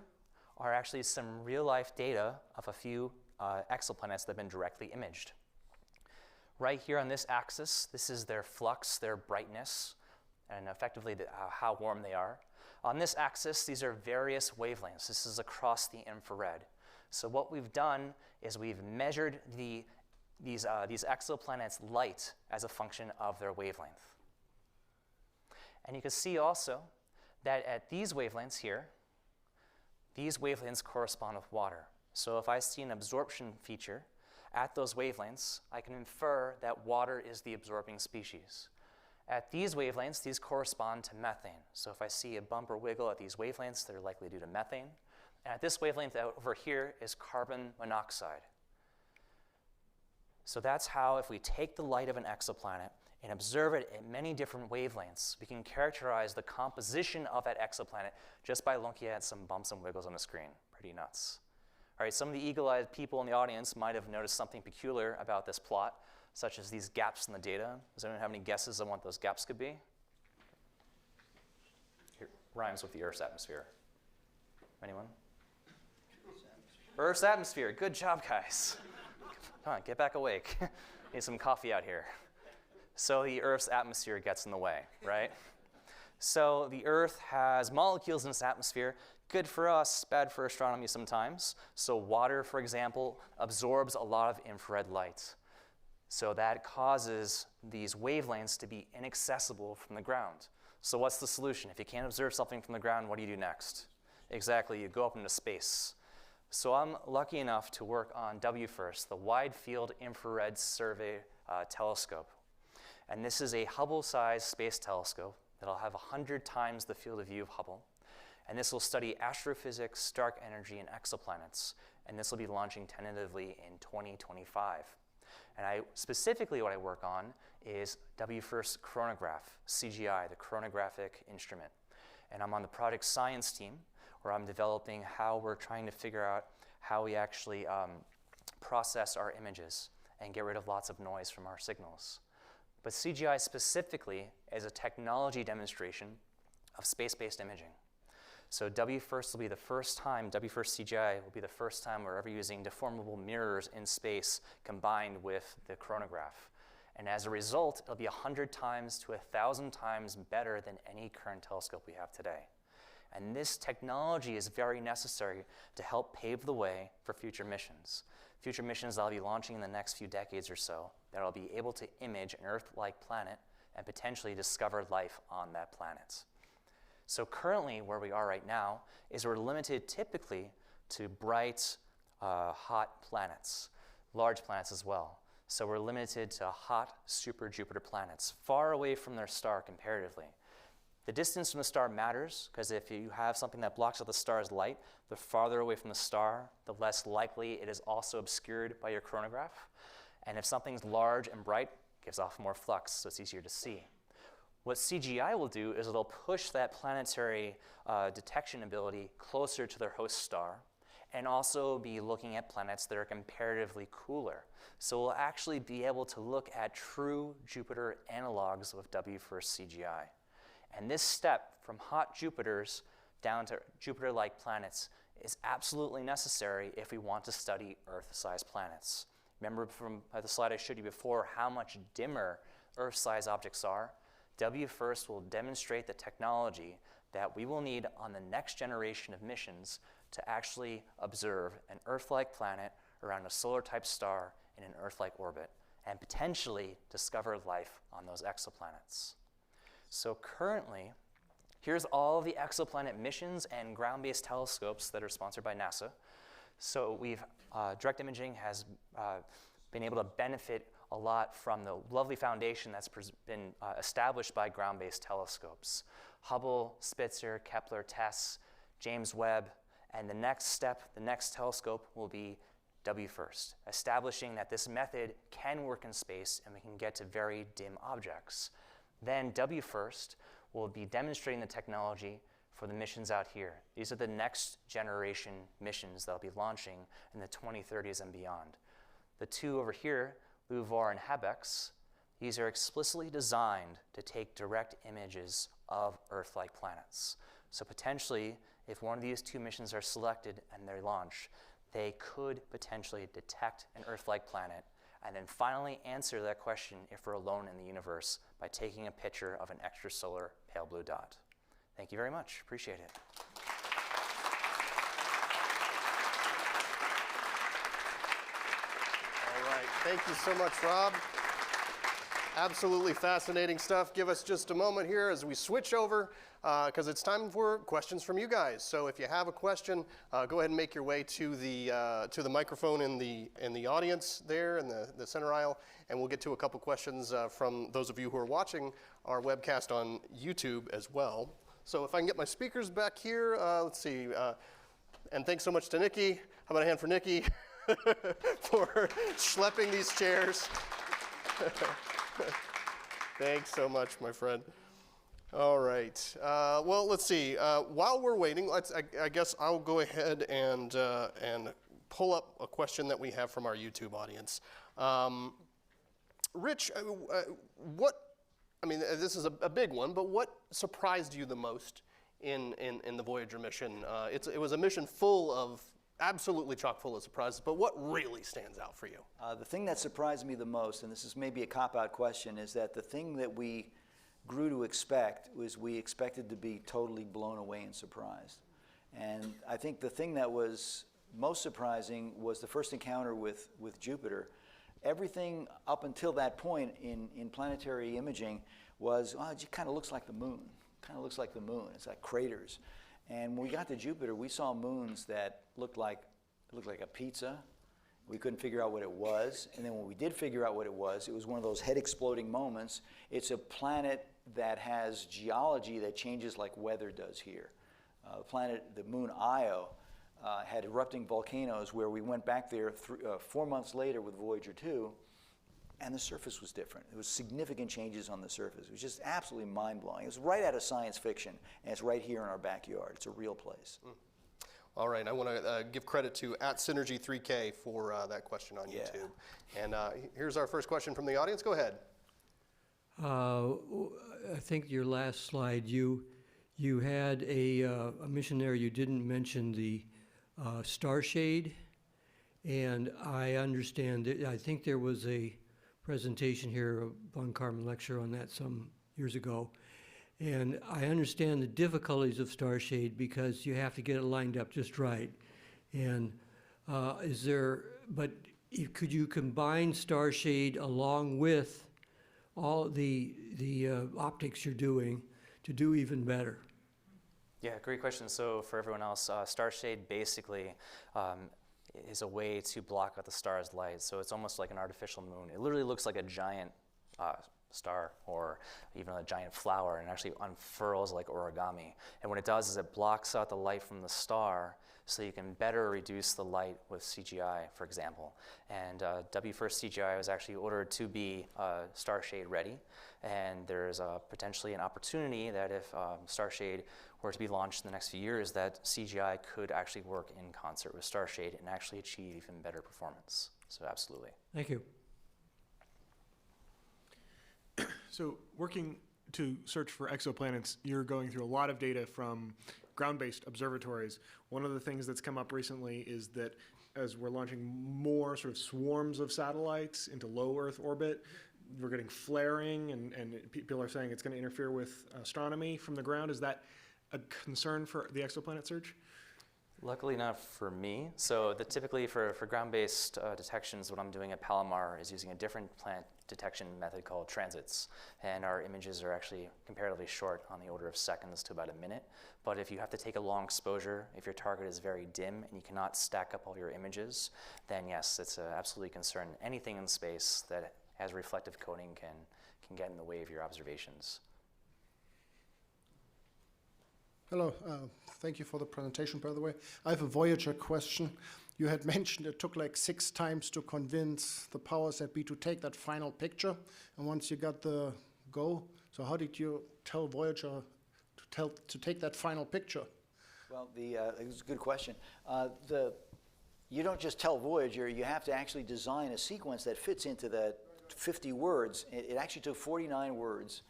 are actually some real-life data of a few exoplanets that have been directly imaged. Right here on this axis, this is their flux, their brightness, and effectively how warm they are. On this axis, these are various wavelengths. This is across the infrared. So what we've done is we've measured these exoplanets' light as a function of their wavelength. And you can see also that at these wavelengths here, these wavelengths correspond with water. So if I see an absorption feature at those wavelengths, I can infer that water is the absorbing species. At these wavelengths, these correspond to methane. So if I see a bump or wiggle at these wavelengths, they're likely due to methane. And at this wavelength over here is carbon monoxide. So that's how, if we take the light of an exoplanet and observe it at many different wavelengths, we can characterize the composition of that exoplanet just by looking at some bumps and wiggles on the screen. Pretty nuts. All right, some of the eagle-eyed people in the audience might have noticed something peculiar about this plot, such as these gaps in the data. Does anyone have any guesses on what those gaps could be? Here, rhymes with the Earth's atmosphere. Anyone? Earth's atmosphere. Good job, guys. Come on, get back awake. Need some coffee out here. So the Earth's atmosphere gets in the way, right? So the Earth has molecules in its atmosphere, good for us, bad for astronomy sometimes. So water, for example, absorbs a lot of infrared light. So that causes these wavelengths to be inaccessible from the ground. So what's the solution? If you can't observe something from the ground, what do you do next? Exactly, you go up into space. So I'm lucky enough to work on WFIRST, the Wide Field Infrared Survey Telescope. And this is a Hubble-sized space telescope that'll have 100 times the field of view of Hubble. And this will study astrophysics, dark energy, and exoplanets. And this will be launching tentatively in 2025. And specifically what I work on is WFIRST Coronagraph, CGI, the chronographic instrument. And I'm on the project science team, where I'm developing how we're trying to figure out how we actually process our images and get rid of lots of noise from our signals. But CGI specifically is a technology demonstration of space-based imaging. So WFIRST will be the first time, WFIRST CGI will be the first time we're ever using deformable mirrors in space combined with the chronograph. And as a result, it'll be 100 times to 1,000 times better than any current telescope we have today. And this technology is very necessary to help pave the way for future missions. Future missions that I'll be launching in the next few decades or so that will be able to image an Earth-like planet and potentially discover life on that planet. So currently, where we are right now is we're limited typically to bright, hot planets, large planets as well. So we're limited to hot super Jupiter planets, far away from their star comparatively. The distance from the star matters, because if you have something that blocks out the star's light, the farther away from the star, the less likely it is also obscured by your chronograph. And if something's large and bright, it gives off more flux, so it's easier to see. What CGI will do is it'll push that planetary detection ability closer to their host star, and also be looking at planets that are comparatively cooler. So we'll actually be able to look at true Jupiter analogs with WFIRST CGI. And this step from hot Jupiters down to Jupiter-like planets is absolutely necessary if we want to study Earth-sized planets. Remember from the slide I showed you before how much dimmer Earth-sized objects are? WFIRST will demonstrate the technology that we will need on the next generation of missions to actually observe an Earth-like planet around a solar-type star in an Earth-like orbit, and potentially discover life on those exoplanets. So currently, here's all the exoplanet missions and ground-based telescopes that are sponsored by NASA. So direct imaging has been able to benefit a lot from the lovely foundation that's been established by ground-based telescopes. Hubble, Spitzer, Kepler, TESS, James Webb, and the next step, the next telescope will be WFIRST, establishing that this method can work in space and we can get to very dim objects. Then WFIRST will be demonstrating the technology for the missions out here. These are the next generation missions that will be launching in the 2030s and beyond. The two over here, LUVOIR and HABEX, these are explicitly designed to take direct images of Earth-like planets. So potentially, if one of these two missions are selected and they launch, they could potentially detect an Earth-like planet and then finally answer that question if we're alone in the universe by taking a picture of an extrasolar pale blue dot. Thank you very much. Appreciate it. All right. Thank you so much, Rob. Absolutely fascinating stuff. Give us just a moment here as we switch over, because it's time for questions from you guys. So if you have a question, go ahead and make your way to the microphone in the audience there in the center aisle, and we'll get to a couple questions from those of you who are watching our webcast on YouTube as well. So if I can get my speakers back here, let's see. And thanks so much to Nikki. How about a hand for Nikki for schlepping these chairs? Thanks so much, my friend. All right. Well, let's see. While we're waiting, I guess I'll go ahead and pull up a question that we have from our YouTube audience. Rich, this is a big one, but what surprised you the most in the Voyager mission? It was a mission full absolutely chock full of surprises, but what really stands out for you? The thing that surprised me the most, and this is maybe a cop-out question, is that the thing that we grew to expect was we expected to be totally blown away and surprised. And I think the thing that was most surprising was the first encounter with Jupiter. Everything up until that point in planetary imaging was, oh, it kind of looks like the moon. Kind of looks like the moon. It's like craters. And when we got to Jupiter, we saw moons that looked like a pizza. We couldn't figure out what it was. And then when we did figure out what it was one of those head-exploding moments. It's a planet that has geology that changes like weather does here. The moon Io, had erupting volcanoes where we went back there 4 months later with Voyager 2, and the surface was different. There was significant changes on the surface. It was just absolutely mind-blowing. It was right out of science fiction, and it's right here in our backyard. It's a real place. All right, I want to give credit to @Synergy3K for that question on YouTube. And here's our first question from the audience. Go ahead. I think your last slide, you had a mission there. You didn't mention the Starshade, and I understand that I think there was a presentation here, a von Karman lecture on that some years ago, and I understand the difficulties of Starshade because you have to get it lined up just right. And could you combine Starshade along with all the optics you're doing to do even better? Yeah, great question. So for everyone else, Starshade basically is a way to block out the star's light. So it's almost like an artificial moon. It literally looks like a giant star or even a giant flower, and actually unfurls like origami. And what it does is it blocks out the light from the star so you can better reduce the light with CGI, for example. And WFIRST CGI was actually ordered to be Starshade ready. And there's potentially an opportunity that if Starshade were to be launched in the next few years, that CGI could actually work in concert with Starshade and actually achieve even better performance. So absolutely. Thank you. So working to search for exoplanets, you're going through a lot of data from ground-based observatories. One of the things that's come up recently is that as we're launching more sort of swarms of satellites into low Earth orbit, we're getting flaring, and people are saying it's going to interfere with astronomy from the ground. Is that a concern for the exoplanet search? Luckily not for me. So typically for ground-based detections, what I'm doing at Palomar is using a different planet detection method called transits. And our images are actually comparatively short, on the order of seconds to about a minute. But if you have to take a long exposure, if your target is very dim and you cannot stack up all your images, then yes, it's absolutely a concern. Anything in space that has reflective coating can get in the way of your observations. Hello, thank you for the presentation, by the way. I have a Voyager question. You had mentioned it took like 6 times to convince the powers that be to take that final picture, and once you got the go, so how did you tell Voyager to take that final picture? Well, it's a good question. You don't just tell Voyager, you have to actually design a sequence that fits into that 50 words. It actually took 49 words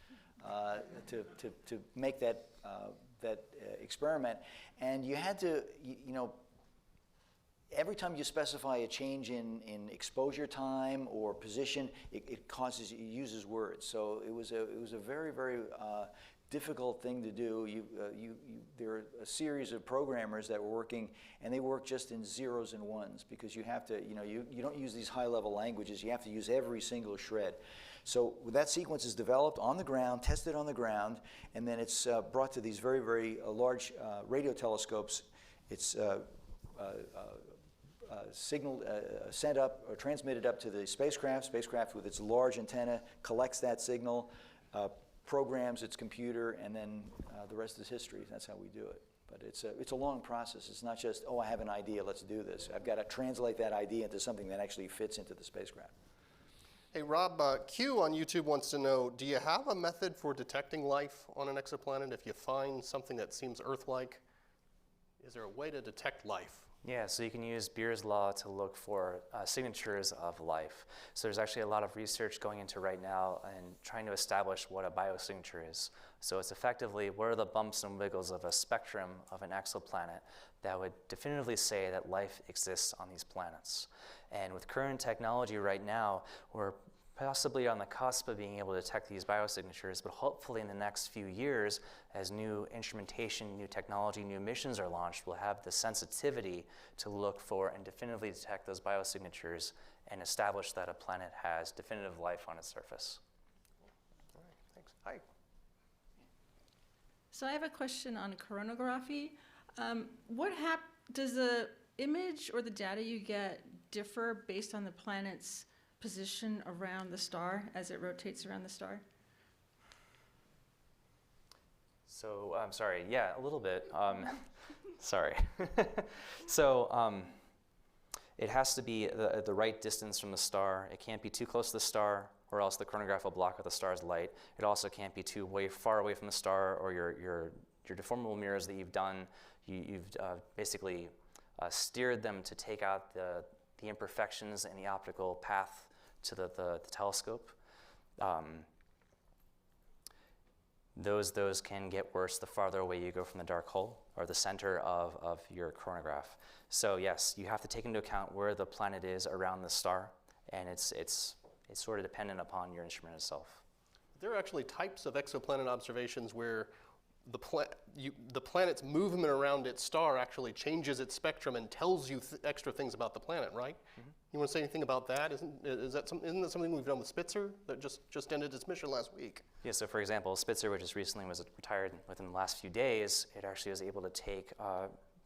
to make that experiment, and you had to, every time you specify a change in exposure time or position, it uses words. So it was a very, very difficult thing to do. There are a series of programmers that were working, and they work just in zeros and ones because you have to, you don't use these high-level languages. You have to use every single shred. So that sequence is developed on the ground, tested on the ground, and then it's brought to these very, very large radio telescopes. It's sent up or transmitted up to the spacecraft. Spacecraft with its large antenna collects that signal, programs its computer, and then the rest is history. That's how we do it. But it's a long process. It's not just, oh, I have an idea, let's do this. I've got to translate that idea into something that actually fits into the spacecraft. Hey, Rob, Q on YouTube wants to know, do you have a method for detecting life on an exoplanet if you find something that seems Earth-like? Is there a way to detect life Yeah, so you can use Beer's law to look for signatures of life. So there's actually a lot of research going into right now and trying to establish what a biosignature is. So it's effectively what are the bumps and wiggles of a spectrum of an exoplanet that would definitively say that life exists on these planets. And with current technology right now, we're possibly on the cusp of being able to detect these biosignatures, but hopefully in the next few years, as new instrumentation, new technology, new missions are launched, we'll have the sensitivity to look for and definitively detect those biosignatures and establish that a planet has definitive life on its surface. All right, thanks. Hi. So I have a question on coronagraphy. Does the image or the data you get differ based on the planet's position around the star as it rotates around the star? So, I'm sorry, yeah, a little bit. Sorry. So, it has to be the right distance from the star. It can't be too close to the star, or else the chronograph will block out the star's light. It also can't be too far away from the star, or your deformable mirrors that you've done, you've basically steered them to take out the imperfections in the optical path to the telescope. Those can get worse the farther away you go from the dark hole or the center of your chronograph. So yes, you have to take into account where the planet is around the star, and it's sort of dependent upon your instrument itself. There are actually types of exoplanet observations where the planet's movement around its star actually changes its spectrum and tells you extra things about the planet, right? Mm-hmm. You want to say anything about that? Isn't that something we've done with Spitzer that just ended its mission last week? Yeah, so for example, Spitzer, which just recently was retired within the last few days, it actually was able to take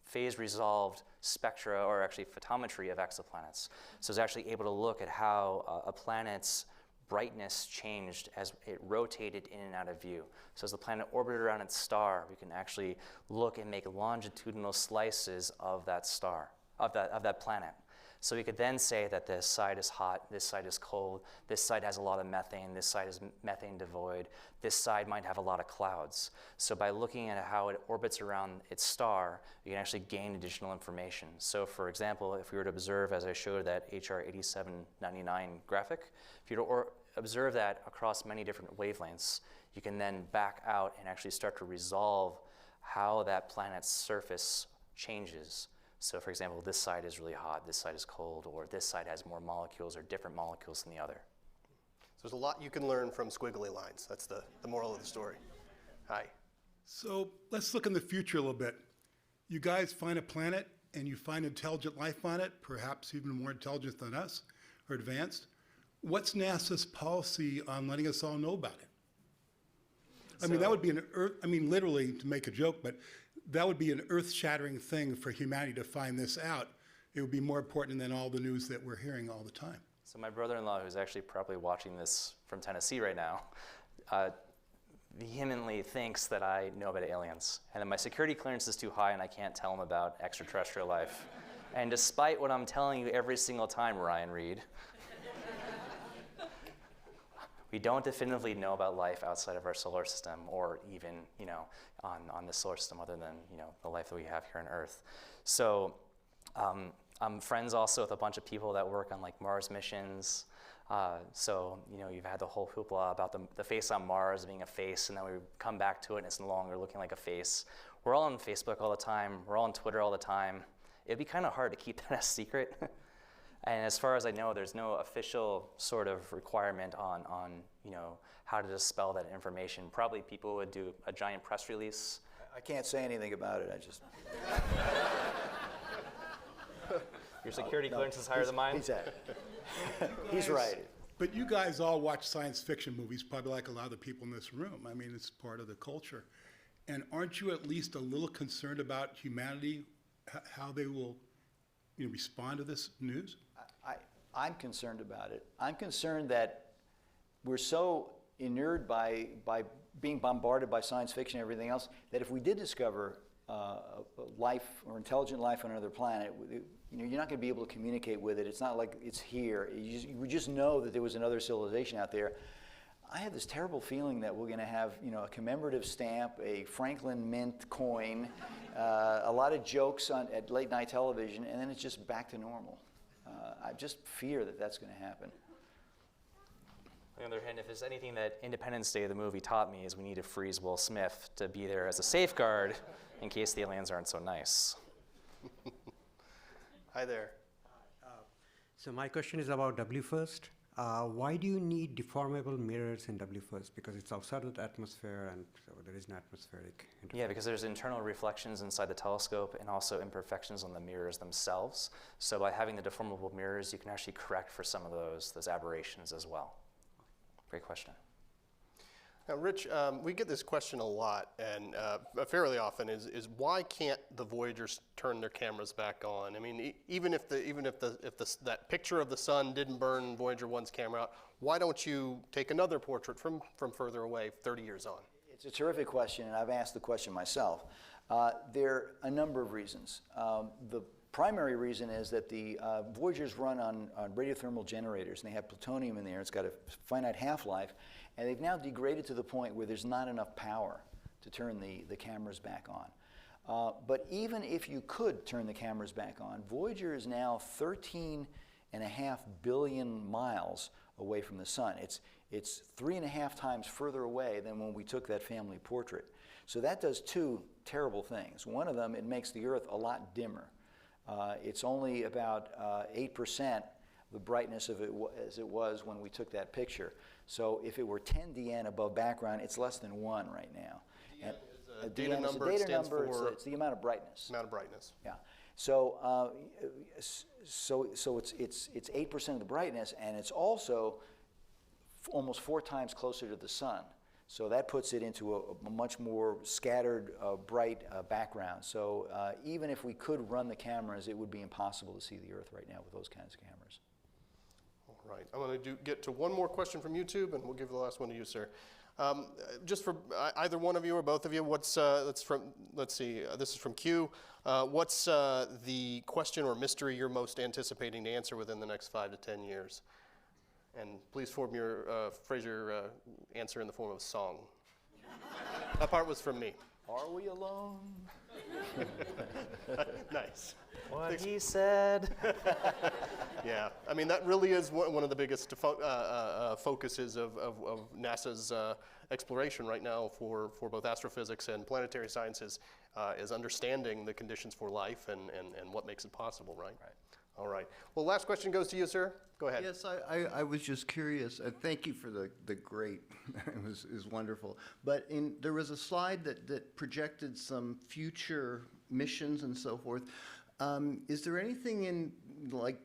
phase-resolved spectra, or actually photometry of exoplanets. So it's actually able to look at how a planet's brightness changed as it rotated in and out of view. So as the planet orbited around its star, we can actually look and make longitudinal slices of that star, of that planet. So we could then say that this side is hot, this side is cold, this side has a lot of methane, this side is methane devoid, this side might have a lot of clouds. So by looking at how it orbits around its star, you can actually gain additional information. So for example, if we were to observe, as I showed that HR 8799 graphic, if you were to observe that across many different wavelengths, you can then back out and actually start to resolve how that planet's surface changes. So for example, this side is really hot, this side is cold, or this side has more molecules or different molecules than the other. So there's a lot you can learn from squiggly lines. That's the moral of the story. Hi. So let's look in the future a little bit. You guys find a planet and you find intelligent life on it, perhaps even more intelligent than us or advanced. What's NASA's policy on letting us all know about it? I mean, that would be literally to make a joke, but that would be an earth-shattering thing for humanity to find this out. It would be more important than all the news that we're hearing all the time. So my brother-in-law, who's actually probably watching this from Tennessee right now, vehemently thinks that I know about aliens, and that my security clearance is too high and I can't tell him about extraterrestrial life. And despite what I'm telling you every single time, Ryan Reed, we don't definitively know about life outside of our solar system, or even, on the solar system other than, the life that we have here on Earth. So I'm friends also with a bunch of people that work on like Mars missions. So, you've had the whole hoopla about the face on Mars being a face, and then we come back to it and it's no longer looking like a face. We're all on Facebook all the time. We're all on Twitter all the time. It'd be kind of hard to keep that a secret. And as far as I know, there's no official sort of requirement on how to dispel that information. Probably people would do a giant press release. I can't say anything about it. I just. Your security clearance is higher than mine? He's right. But you guys all watch science fiction movies, probably like a lot of the people in this room. I mean, it's part of the culture. And aren't you at least a little concerned about humanity, how they will respond to this news? I'm concerned about it. I'm concerned that we're so inured by being bombarded by science fiction and everything else that if we did discover life or intelligent life on another planet, you're not going to be able to communicate with it. It's not like it's here. We just know that there was another civilization out there. I have this terrible feeling that we're going to have, a commemorative stamp, a Franklin Mint coin, a lot of jokes at late night television, and then it's just back to normal. I just fear that that's going to happen. On the other hand, if there's anything that Independence Day, the movie, taught me, is we need to freeze Will Smith to be there as a safeguard in case the aliens aren't so nice. Hi there. So my question is about WFIRST. Why do you need deformable mirrors in WFIRST? Because it's outside of the atmosphere, and so there is an atmospheric interference. Yeah, because there's internal reflections inside the telescope and also imperfections on the mirrors themselves. So by having the deformable mirrors, you can actually correct for some of those aberrations as well. Great question. Now, Rich, we get this question a lot, and fairly often is why can't the Voyagers turn their cameras back on? I mean, even if that picture of the sun didn't burn Voyager 1's camera out, why don't you take another portrait from further away 30 years on? It's a terrific question, and I've asked the question myself. There are a number of reasons. The primary reason is that the Voyagers run on radiothermal generators, and they have plutonium in there. It's got a finite half-life, and they've now degraded to the point where there's not enough power to turn the cameras back on. But even if you could turn the cameras back on, Voyager is now 13.5 billion miles away from the sun. It's 3.5 times further away than when we took that family portrait. So that does two terrible things. One of them, it makes the Earth a lot dimmer. It's only about 8% the brightness of it as it was when we took that picture. So if it were 10 DN above background, it's less than 1 right now. DN is a data number. It's a data number. It's the amount of brightness. Amount of brightness. Yeah. So it's 8% of the brightness, and it's also almost 4 times closer to the sun. So that puts it into a much more scattered, bright background. So even if we could run the cameras, it would be impossible to see the Earth right now with those kinds of cameras. All right. I'm going to get to one more question from YouTube, and we'll give the last one to you, sir. Just for either one of you or both of you, what's let's see. This is from Q. What's the question or mystery you're most anticipating to answer within the next 5 to 10 years? And please phrase your answer in the form of a song. That part was from me. Are we alone? Nice. What he said. Yeah, I mean, that really is one of the biggest focuses of NASA's exploration right now for both astrophysics and planetary sciences is understanding the conditions for life and what makes it possible, right? Right. All right. Well, last question goes to you, sir. Go ahead. Yes, I was just curious. Thank you for the great, it was wonderful. But there was a slide that projected some future missions and so forth. Is there anything in like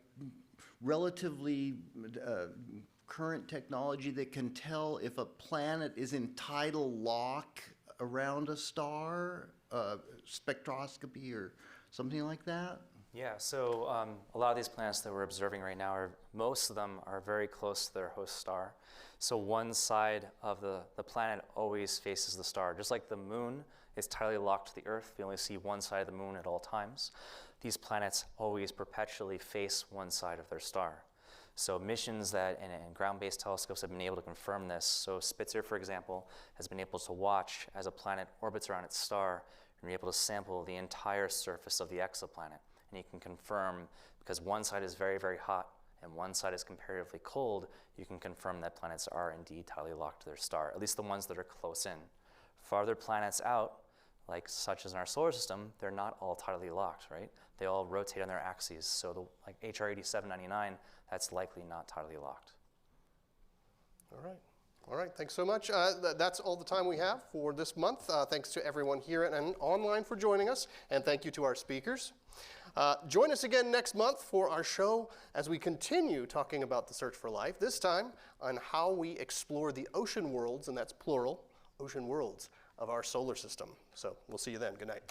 relatively current technology that can tell if a planet is in tidal lock around a star, spectroscopy or something like that? Yeah, so a lot of these planets that we're observing right now, most of them are very close to their host star. So one side of the planet always faces the star. Just like the moon is tightly locked to the Earth, we only see one side of the moon at all times. These planets always perpetually face one side of their star. So missions and ground-based telescopes have been able to confirm this. So Spitzer, for example, has been able to watch as a planet orbits around its star and be able to sample the entire surface of the exoplanet. And you can confirm, because one side is very, very hot and one side is comparatively cold, you can confirm that planets are indeed tidally locked to their star, at least the ones that are close in. Farther planets out, like such as in our solar system, they're not all tidally locked, right? They all rotate on their axes. So like HR 8799, that's likely not tidally locked. All right. All right, thanks so much. That's all the time we have for this month. Thanks to everyone here and online for joining us, and thank you to our speakers. Join us again next month for our show as we continue talking about the search for life, this time on how we explore the ocean worlds, and that's plural, ocean worlds of our solar system. So we'll see you then. Good night.